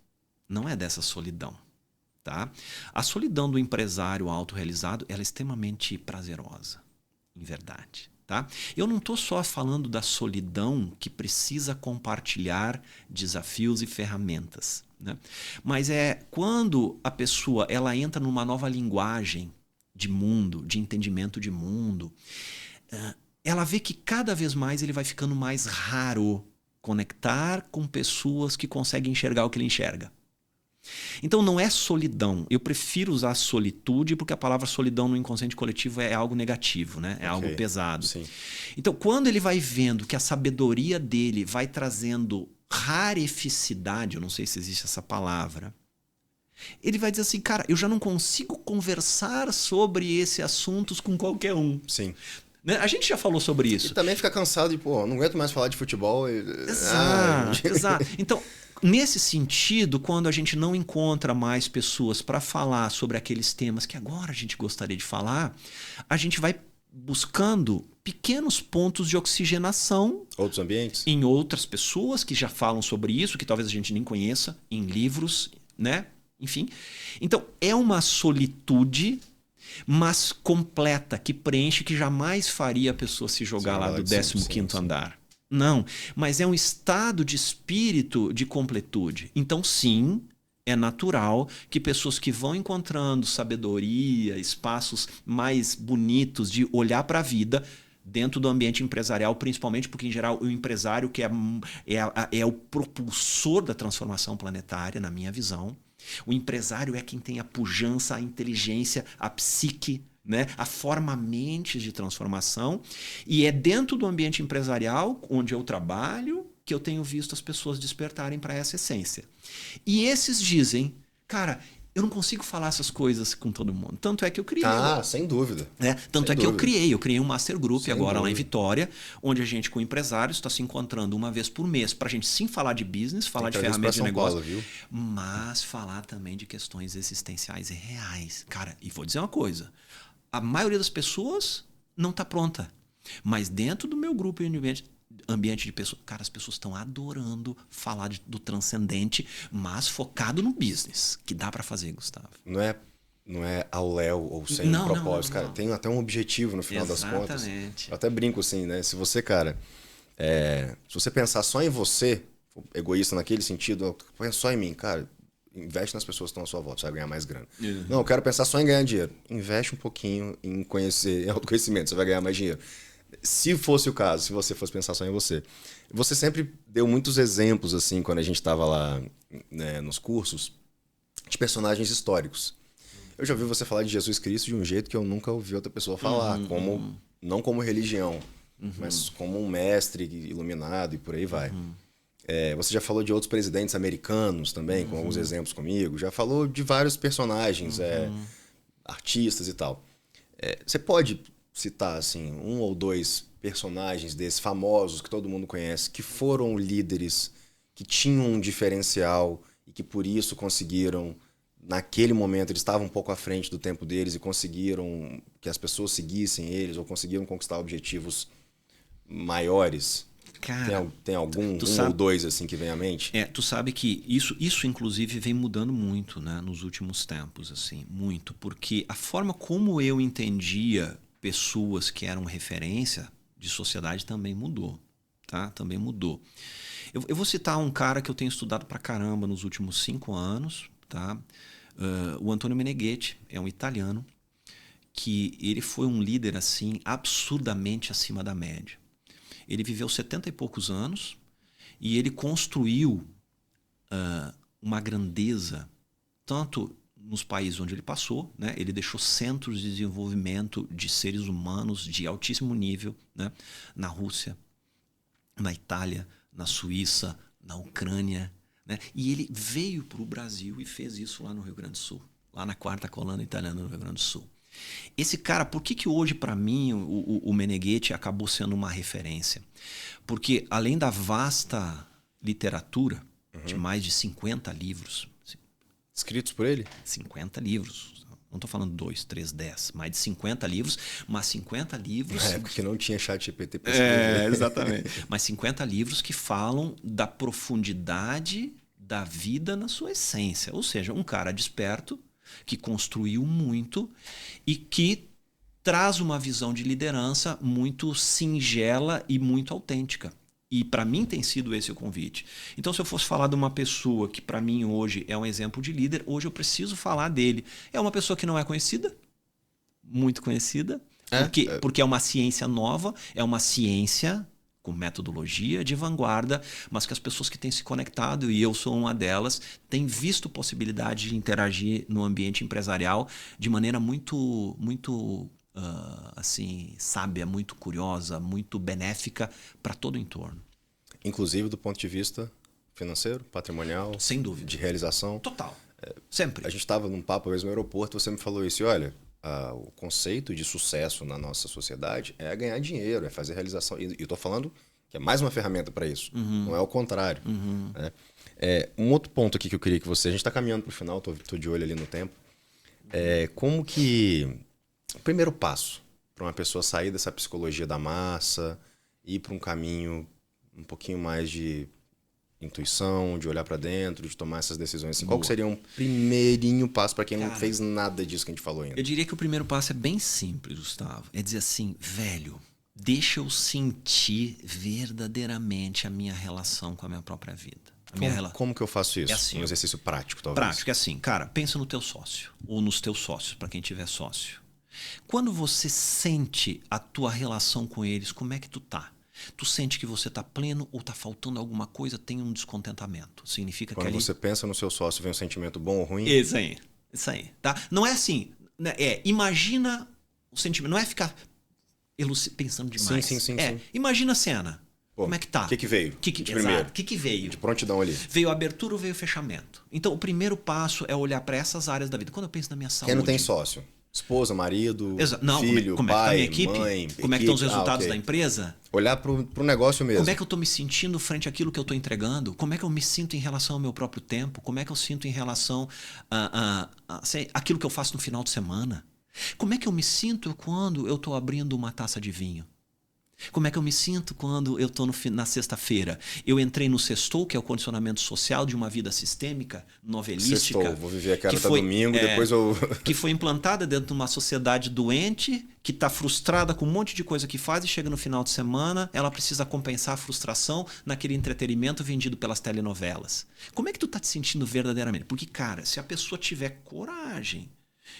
Não é dessa solidão. Tá? A solidão do empresário autorrealizado, ela é extremamente prazerosa, em verdade. Tá? Eu não estou só falando da solidão que precisa compartilhar desafios e ferramentas. Né? Mas é quando a pessoa ela entra numa nova linguagem de mundo, de entendimento de mundo, ela vê que cada vez mais ele vai ficando mais raro conectar com pessoas que conseguem enxergar o que ele enxerga. Então não é solidão. Eu prefiro usar solitude porque a palavra solidão no inconsciente coletivo é algo negativo, né? É algo pesado. Sim. Então quando ele vai vendo que a sabedoria dele vai trazendo rareficidade, eu não sei se existe essa palavra, ele vai dizer assim, cara, eu já não consigo conversar sobre esses assuntos com qualquer um. Sim. Né? A gente já falou sobre isso. E também fica cansado de, não aguento mais falar de futebol. Exato. Então, nesse sentido, quando a gente não encontra mais pessoas para falar sobre aqueles temas que agora a gente gostaria de falar, a gente vai buscando pequenos pontos de oxigenação. Outros ambientes? Em outras pessoas que já falam sobre isso, que talvez a gente nem conheça, em livros, né? Enfim. Então, é uma solitude, mas completa, que preenche, que jamais faria a pessoa se jogar lá do 15º andar. Não, mas é um estado de espírito de completude. Então, sim, é natural que pessoas que vão encontrando sabedoria, espaços mais bonitos de olhar para a vida dentro do ambiente empresarial, principalmente porque, em geral, o empresário que é o propulsor da transformação planetária, na minha visão. O empresário é quem tem a pujança, a inteligência, a psique, né? Forma mentes de transformação. E é dentro do ambiente empresarial, onde eu trabalho, que eu tenho visto as pessoas despertarem para essa essência. E esses dizem, cara, eu não consigo falar essas coisas com todo mundo. Tanto é que eu criei. Sem dúvida. Tanto sem é que dúvida. eu criei um Master Group Sem agora dúvida. lá em Vitória, onde a gente com empresários está se encontrando uma vez por mês para a gente sim falar de business, falar de ferramentas de negócio, Paulo, viu? mas falar também de questões existenciais e reais. Cara, e vou dizer uma coisa, a maioria das pessoas não está pronta, mas dentro do meu grupo ambiente de pessoas, cara, as pessoas estão adorando falar do transcendente, mas focado no business, que dá para fazer, Gustavo. Não é ao léu ou sem propósito, cara. Tem até um objetivo no final das contas. Eu até brinco assim, né? Se você, cara, se você pensar só em você, egoísta naquele sentido, pensa só em mim, cara, investe nas pessoas que estão à sua volta, você vai ganhar mais grana. Não, eu quero pensar só em ganhar dinheiro. Investe um pouquinho em conhecer, em autoconhecimento, você vai ganhar mais dinheiro. Se fosse o caso, se você fosse pensar só em você. Você sempre deu muitos exemplos, assim, quando a gente estava lá, né, nos cursos, de personagens históricos. Eu já ouvi você falar de Jesus Cristo de um jeito que eu nunca ouvi outra pessoa falar, não como religião, mas como um mestre iluminado e por aí vai. Você já falou de outros presidentes americanos também, com alguns exemplos comigo. Já falou de vários personagens, artistas e tal. Você pode citar assim, um ou dois personagens desses famosos que todo mundo conhece, que foram líderes, que tinham um diferencial e que por isso conseguiram, naquele momento, eles estavam um pouco à frente do tempo deles e conseguiram que as pessoas seguissem eles ou conseguiram conquistar objetivos maiores? Cara, tem algum ou dois assim que vem à mente? Tu sabe que isso inclusive vem mudando muito, né, nos últimos tempos, assim, muito, porque a forma como eu entendia pessoas que eram referência de sociedade também mudou, tá? Também mudou. Eu vou citar um cara que eu tenho estudado pra caramba nos últimos 5 anos, tá? O Antonio Meneghetti é um italiano que ele foi um líder assim absurdamente acima da média. Ele viveu 70 e poucos anos e ele construiu uma grandeza tanto nos países onde ele passou, né? Ele deixou centros de desenvolvimento de seres humanos de altíssimo nível, né? Na Rússia, na Itália, na Suíça, na Ucrânia, né? E ele veio para o Brasil e fez isso lá no Rio Grande do Sul, lá na 4ª colônia italiana no Rio Grande do Sul. Esse cara, por que hoje para mim o Meneghetti acabou sendo uma referência? Porque além da vasta literatura, de mais de 50 livros, escritos por ele? 50 livros. Não estou falando 2, 3, 10. Mais de 50 livros. Mas 50 livros... Na época que não tinha ChatGPT para escrever. Exatamente. Mas 50 livros que falam da profundidade da vida na sua essência. Ou seja, um cara desperto, que construiu muito e que traz uma visão de liderança muito singela e muito autêntica. E para mim tem sido esse o convite. Então, se eu fosse falar de uma pessoa que para mim hoje é um exemplo de líder, hoje eu preciso falar dele. É uma pessoa que não é conhecida, muito conhecida, porque é uma ciência nova, é uma ciência com metodologia de vanguarda, mas que as pessoas que têm se conectado, e eu sou uma delas, têm visto possibilidade de interagir no ambiente empresarial de maneira muito, muito assim, sábia, muito curiosa, muito benéfica para todo o entorno. Inclusive do ponto de vista financeiro, patrimonial, sem dúvida, de realização. Total. Sempre. A gente estava num papo mesmo no aeroporto, você me falou isso, e olha, o conceito de sucesso na nossa sociedade é ganhar dinheiro, é fazer realização. E eu estou falando que é mais uma ferramenta para isso, não é o contrário. Né? Um outro ponto aqui que eu queria que você... A gente está caminhando para o final, estou de olho ali no tempo. Como que... O primeiro passo para uma pessoa sair dessa psicologia da massa e ir para um caminho um pouquinho mais de intuição, de olhar para dentro, de tomar essas decisões. Assim, qual que seria um primeirinho passo para quem não fez nada disso que a gente falou ainda? Eu diria que o primeiro passo é bem simples, Gustavo. É dizer assim, velho, deixa eu sentir verdadeiramente a minha relação com a minha própria vida. Como que eu faço isso? É assim, um exercício prático, talvez. Prático, é assim, cara, pensa no teu sócio, ou nos teus sócios, para quem tiver sócio. Quando você sente a tua relação com eles, como é que tu tá? Tu sente que você tá pleno ou tá faltando alguma coisa, tem um descontentamento. Significa Quando que ali... você pensa no seu sócio, vem um sentimento bom ou ruim? Isso aí, tá? Não é assim, né? Imagina O sentimento não é ficar pensando demais. Sim. Imagina a cena. Pô, como é que tá? O que veio? Exato. O que veio? De prontidão ali. Veio a abertura ou veio o fechamento? Então, o primeiro passo é olhar para essas áreas da vida. Quando eu penso na minha saúde... Quem não tem sócio? Esposa, marido, filho, como é que tá a pai, minha equipe? mãe... Como é que estão os resultados da empresa? Olhar pro negócio mesmo. Como é que eu estou me sentindo frente àquilo que eu estou entregando? Como é que eu me sinto em relação ao meu próprio tempo? Como é que eu sinto em relação àquilo que eu faço no final de semana? Como é que eu me sinto quando eu estou abrindo uma taça de vinho? Como é que eu me sinto quando eu estou na sexta-feira? Eu entrei no Sextou, que é o condicionamento social de uma vida sistêmica, novelística. Sextou, vou viver aquela até domingo, depois eu... que foi implantada dentro de uma sociedade doente, que está frustrada com um monte de coisa que faz e chega no final de semana, ela precisa compensar a frustração naquele entretenimento vendido pelas telenovelas. Como é que tu está te sentindo verdadeiramente? Porque, cara, se a pessoa tiver coragem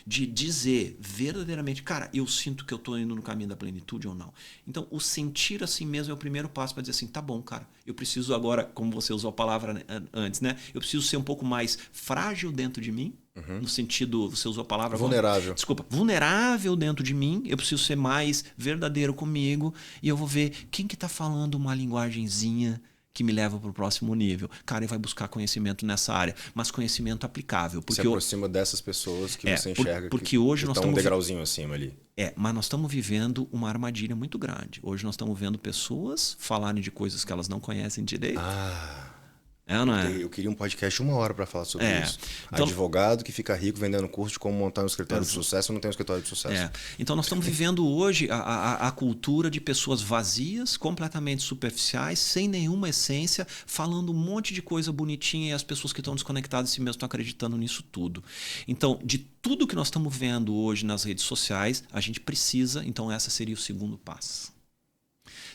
de dizer verdadeiramente, cara, eu sinto que eu estou indo no caminho da plenitude ou não. Então, o sentir assim mesmo é o primeiro passo para dizer assim, tá bom, cara, eu preciso agora, como você usou a palavra antes, né? Eu preciso ser um pouco mais frágil dentro de mim, no sentido, você usou a palavra... Vulnerável. Desculpa, vulnerável dentro de mim, eu preciso ser mais verdadeiro comigo e eu vou ver quem que tá falando uma linguagenzinha que me leva para o próximo nível. Cara, ele vai buscar conhecimento nessa área, mas conhecimento aplicável. Porque se aproxima dessas pessoas que você enxerga porque hoje nós estamos um degrauzinho acima ali. Mas nós estamos vivendo uma armadilha muito grande. Hoje nós estamos vendo pessoas falarem de coisas que elas não conhecem direito. Não é? Eu queria um podcast 1 hora para falar sobre isso. Então, advogado que fica rico vendendo curso de como montar um escritório de sucesso, não tem um escritório de sucesso. Então nós estamos vivendo hoje a cultura de pessoas vazias, completamente superficiais, sem nenhuma essência, falando um monte de coisa bonitinha e as pessoas que estão desconectadas de si mesmo estão acreditando nisso tudo. Então, de tudo que nós estamos vendo hoje nas redes sociais, a gente precisa, então esse seria o segundo passo.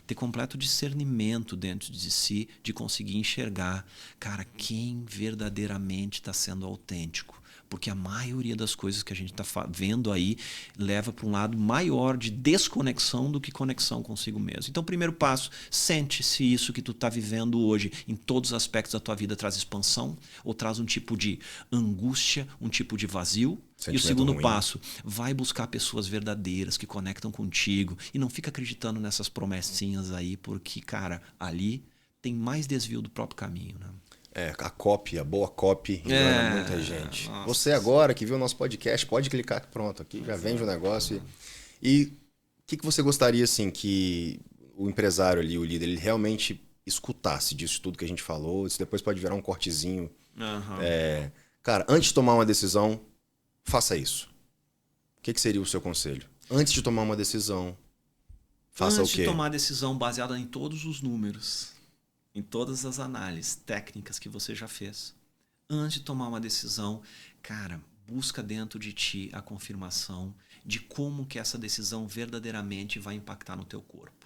Ter completo discernimento dentro de si, de conseguir enxergar, cara, quem verdadeiramente está sendo autêntico. Porque a maioria das coisas que a gente está vendo aí leva para um lado maior de desconexão do que conexão consigo mesmo. Então, o primeiro passo, sente se isso que tu está vivendo hoje, em todos os aspectos da tua vida, traz expansão ou traz um tipo de angústia, um tipo de vazio. E o segundo passo, vai buscar pessoas verdadeiras que conectam contigo e não fica acreditando nessas promessinhas aí, porque, cara, ali tem mais desvio do próprio caminho, né? A boa copy engana muita gente. Nossa. Você agora que viu o nosso podcast, pode clicar que pronto, aqui já vende o negócio. E o que você gostaria assim que o empresário ali, o líder, ele realmente escutasse disso tudo que a gente falou? Isso depois pode virar um cortezinho. Cara, antes de tomar uma decisão, faça isso. O que seria o seu conselho? Antes de tomar uma decisão, faça o quê? Antes de tomar a decisão baseada em todos os números, em todas as análises técnicas que você já fez. Antes de tomar uma decisão, cara, busca dentro de ti a confirmação de como que essa decisão verdadeiramente vai impactar no teu corpo.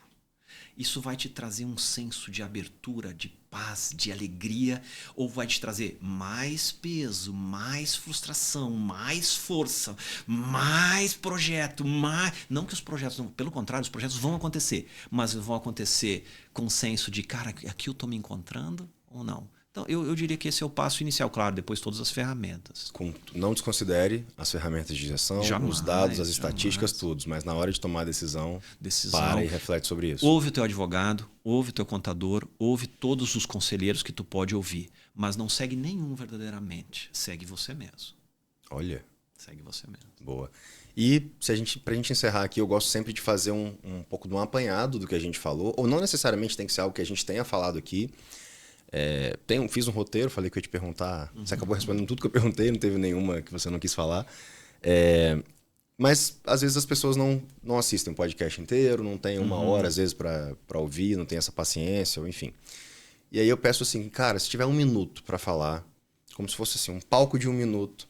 Isso vai te trazer um senso de abertura, de paz, de alegria, ou vai te trazer mais peso, mais frustração, mais força, mais projeto, mais... Não que os projetos não... Pelo contrário, os projetos vão acontecer, mas vão acontecer com o senso de, cara, aqui eu estou me encontrando ou não? Então, eu diria que esse é o passo inicial, claro, depois todas as ferramentas. Não desconsidere as ferramentas de gestão, os dados, as estatísticas, tudo, mas na hora de tomar a decisão, para e reflete sobre isso. Ouve o teu advogado, ouve o teu contador, ouve todos os conselheiros que tu pode ouvir, mas não segue nenhum verdadeiramente, segue você mesmo. Olha. Segue você mesmo. Boa. E pra gente encerrar aqui, eu gosto sempre de fazer um pouco de um apanhado do que a gente falou, ou não necessariamente tem que ser algo que a gente tenha falado aqui. Fiz um roteiro, falei que eu ia te perguntar. Você acabou respondendo tudo que eu perguntei, não teve nenhuma que você não quis falar. Mas às vezes as pessoas não assistem o podcast inteiro, não tem 1 hora às vezes para ouvir, não tem essa paciência, ou enfim. E aí eu peço assim, cara, se tiver 1 minuto para falar, como se fosse assim, um palco de 1 minuto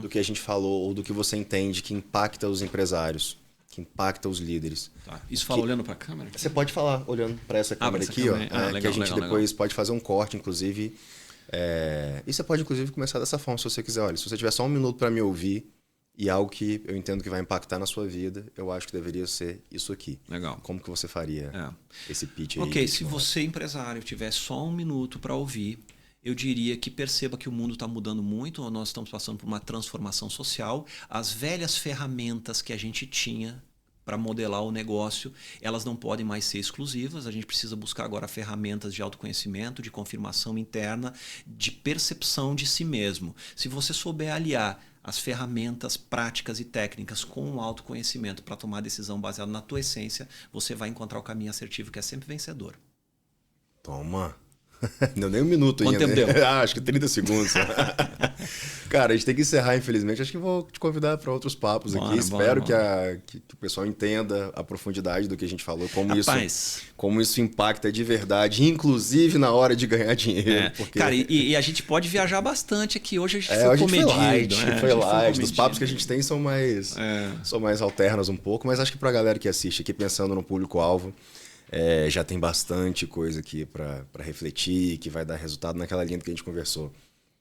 do que a gente falou, ou do que você entende que impacta os empresários, que impacta os líderes. Tá. Isso fala olhando para a câmera? Você pode falar olhando para essa câmera aqui, câmera. Legal, que a gente depois pode fazer um corte, inclusive. E você pode, inclusive, começar dessa forma, se você quiser. Olha, se você tiver só 1 minuto para me ouvir e algo que eu entendo que vai impactar na sua vida, eu acho que deveria ser isso aqui. Legal. Como que você faria esse pitch aí? Ok, se você, empresário, tiver só 1 minuto para ouvir, eu diria que perceba que o mundo está mudando muito, nós estamos passando por uma transformação social. As velhas ferramentas que a gente tinha para modelar o negócio, elas não podem mais ser exclusivas. A gente precisa buscar agora ferramentas de autoconhecimento, de confirmação interna, de percepção de si mesmo. Se você souber aliar as ferramentas práticas e técnicas com o autoconhecimento para tomar decisão baseada na tua essência, você vai encontrar o caminho assertivo, que é sempre vencedor. Toma! Não deu nem um minuto Quanto ainda. tempo deu? Acho que 30 segundos. Cara, a gente tem que encerrar, infelizmente. Acho que vou te convidar para outros papos aqui. Espero que o pessoal entenda a profundidade do que a gente falou, como isso impacta de verdade, inclusive na hora de ganhar dinheiro. Porque... Cara, e a gente pode viajar bastante aqui. Hoje a gente foi comedido. Foi light. Os papos que a gente tem são mais alternos um pouco, mas acho que para a galera que assiste aqui, pensando no público-alvo, já tem bastante coisa aqui para refletir, que vai dar resultado naquela linha que a gente conversou.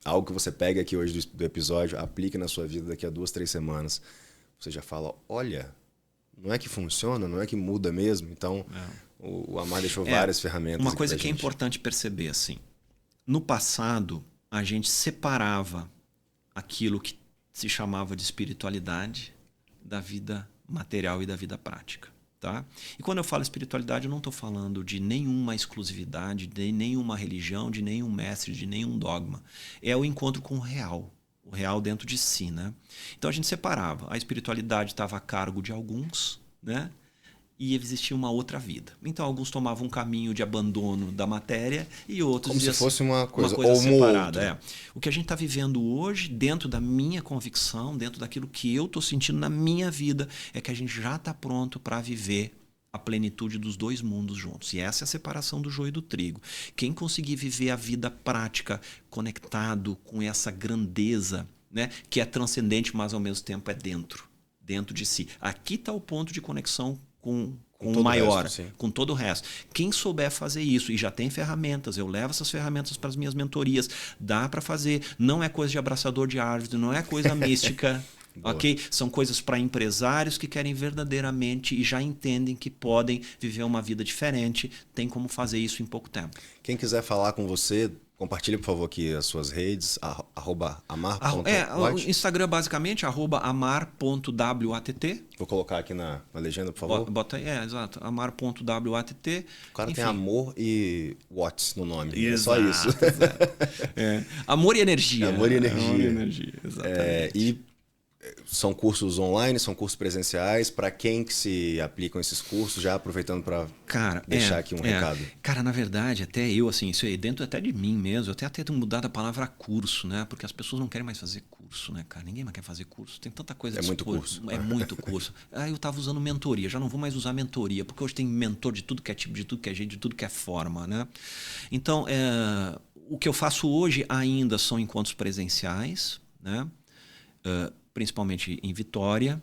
Algo que você pega aqui hoje do episódio, aplique na sua vida daqui a 2, 3 semanas. Você já fala, olha, não é que funciona, não é que muda mesmo. Então, o Amar deixou várias ferramentas. Uma coisa que é importante perceber, assim, no passado, a gente separava aquilo que se chamava de espiritualidade da vida material e da vida prática. Tá? E quando eu falo espiritualidade, eu não estou falando de nenhuma exclusividade, de nenhuma religião, de nenhum mestre, de nenhum dogma. É o encontro com o real dentro de si. Né? Então a gente separava. A espiritualidade estava a cargo de alguns, né? E existia uma outra vida. Então alguns tomavam um caminho de abandono da matéria e outros... Como se fosse uma coisa ou separada. O que a gente está vivendo hoje, dentro da minha convicção, dentro daquilo que eu estou sentindo na minha vida, é que a gente já está pronto para viver a plenitude dos dois mundos juntos. E essa é a separação do joio e do trigo. Quem conseguir viver a vida prática conectado com essa grandeza, né, que é transcendente, mas ao mesmo tempo é dentro de si. Aqui está o ponto de conexão com o maior, com todo o resto. Quem souber fazer isso, e já tem ferramentas, eu levo essas ferramentas para as minhas mentorias, dá para fazer, não é coisa de abraçador de árvore, não é coisa mística, ok? São coisas para empresários que querem verdadeiramente e já entendem que podem viver uma vida diferente, tem como fazer isso em pouco tempo. Quem quiser falar com você, compartilhe, por favor, aqui as suas redes, @amar.wat. O Instagram, basicamente, @amar.watt. Vou colocar aqui na legenda, por favor. Bota aí, exato. amar.watt. O cara tem amor e watts no nome. Exato, é só isso. Amor e energia. Amor e energia. Amor e energia, exatamente. São cursos online, são cursos presenciais. Para quem que se aplicam esses cursos, já aproveitando para deixar aqui um recado. Cara, na verdade, até eu, assim, isso aí dentro até de mim mesmo, eu até tenho mudado a palavra curso, né? Porque as pessoas não querem mais fazer curso, né, cara? Ninguém mais quer fazer curso. Tem tanta coisa. É muito curso. É muito curso. Eu tava usando mentoria, já não vou mais usar mentoria, porque hoje tem mentor de tudo que é tipo, de tudo que é jeito, de tudo que é forma, né? Então, o que eu faço hoje ainda são encontros presenciais, né? Principalmente em Vitória,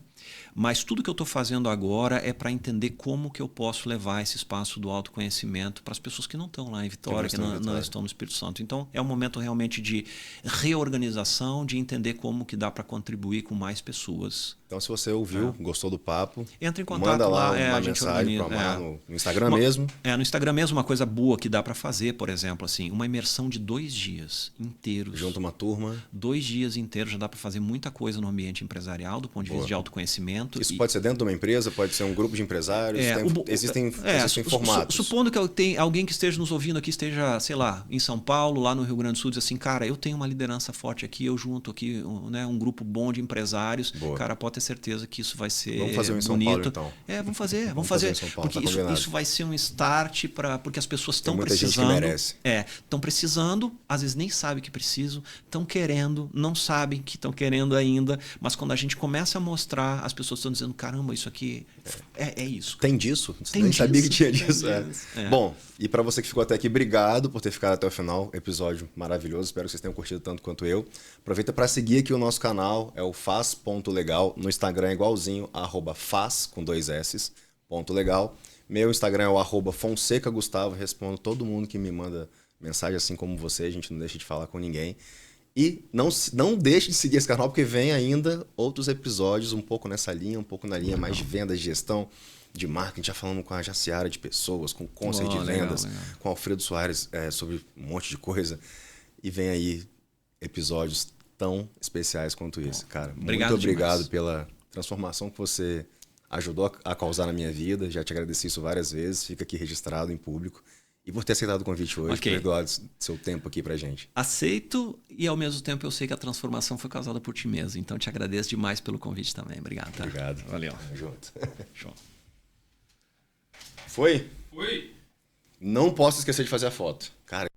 mas tudo que eu estou fazendo agora é para entender como que eu posso levar esse espaço do autoconhecimento para as pessoas que não estão lá em Vitória, que não estão no Espírito Santo. Então, é um momento realmente de reorganização, de entender como que dá para contribuir com mais pessoas. Então, se você ouviu, gostou do papo, entra em contato manda lá uma mensagem para Amar no Instagram mesmo. No Instagram mesmo, uma coisa boa que dá para fazer, por exemplo, assim, uma imersão de 2 dias inteiros. Junto uma turma. 2 dias inteiros já dá para fazer muita coisa no ambiente empresarial, do ponto de vista de autoconhecimento. Isso pode ser dentro de uma empresa, pode ser um grupo de empresários. Existem formatos. Supondo que tem alguém que esteja nos ouvindo aqui, esteja, sei lá, em São Paulo, lá no Rio Grande do Sul, diz assim, cara, eu tenho uma liderança forte aqui, eu junto aqui, né, um grupo bom de empresários. Boa. Cara, pode ter certeza que isso vai ser bonito. Vamos fazer em São Paulo, então. Vamos fazer. Em São Paulo, porque isso vai ser um start porque as pessoas estão precisando. Gente que merece. Estão precisando, às vezes nem sabem que precisam, estão querendo, não sabem que estão querendo ainda, mas quando a gente começa a mostrar, as pessoas estão dizendo, caramba, isso aqui é isso. Tem disso? Nem sabia que tinha disso. Bom, e para você que ficou até aqui, obrigado por ter ficado até o final. Episódio maravilhoso, espero que vocês tenham curtido tanto quanto eu. Aproveita para seguir aqui o nosso canal, é o faz.legal. No Instagram é igualzinho, @faz, com 2 S, .legal. Meu Instagram é o @FonsecaGustavo. Respondo todo mundo que me manda mensagem, assim como você. A gente não deixa de falar com ninguém. E não deixe de seguir esse canal, porque vem ainda outros episódios um pouco nessa linha, um pouco na linha mais de vendas, de gestão, de marketing, já falando com a Jaciara de pessoas, com o Conceito de Vendas, com o Alfredo Soares sobre um monte de coisa. E vem aí episódios tão especiais quanto esse, cara. Muito obrigado pela transformação que você ajudou a causar na minha vida. Já te agradeci isso várias vezes. Fica aqui registrado em público. E por ter aceitado o convite hoje, por ter doado seu tempo aqui pra gente. Aceito e ao mesmo tempo eu sei que a transformação foi causada por ti mesmo. Então te agradeço demais pelo convite também. Obrigado. Tá? Obrigado. Valeu. Tamo junto. Show. Foi? Foi. Não posso esquecer de fazer a foto. Cara,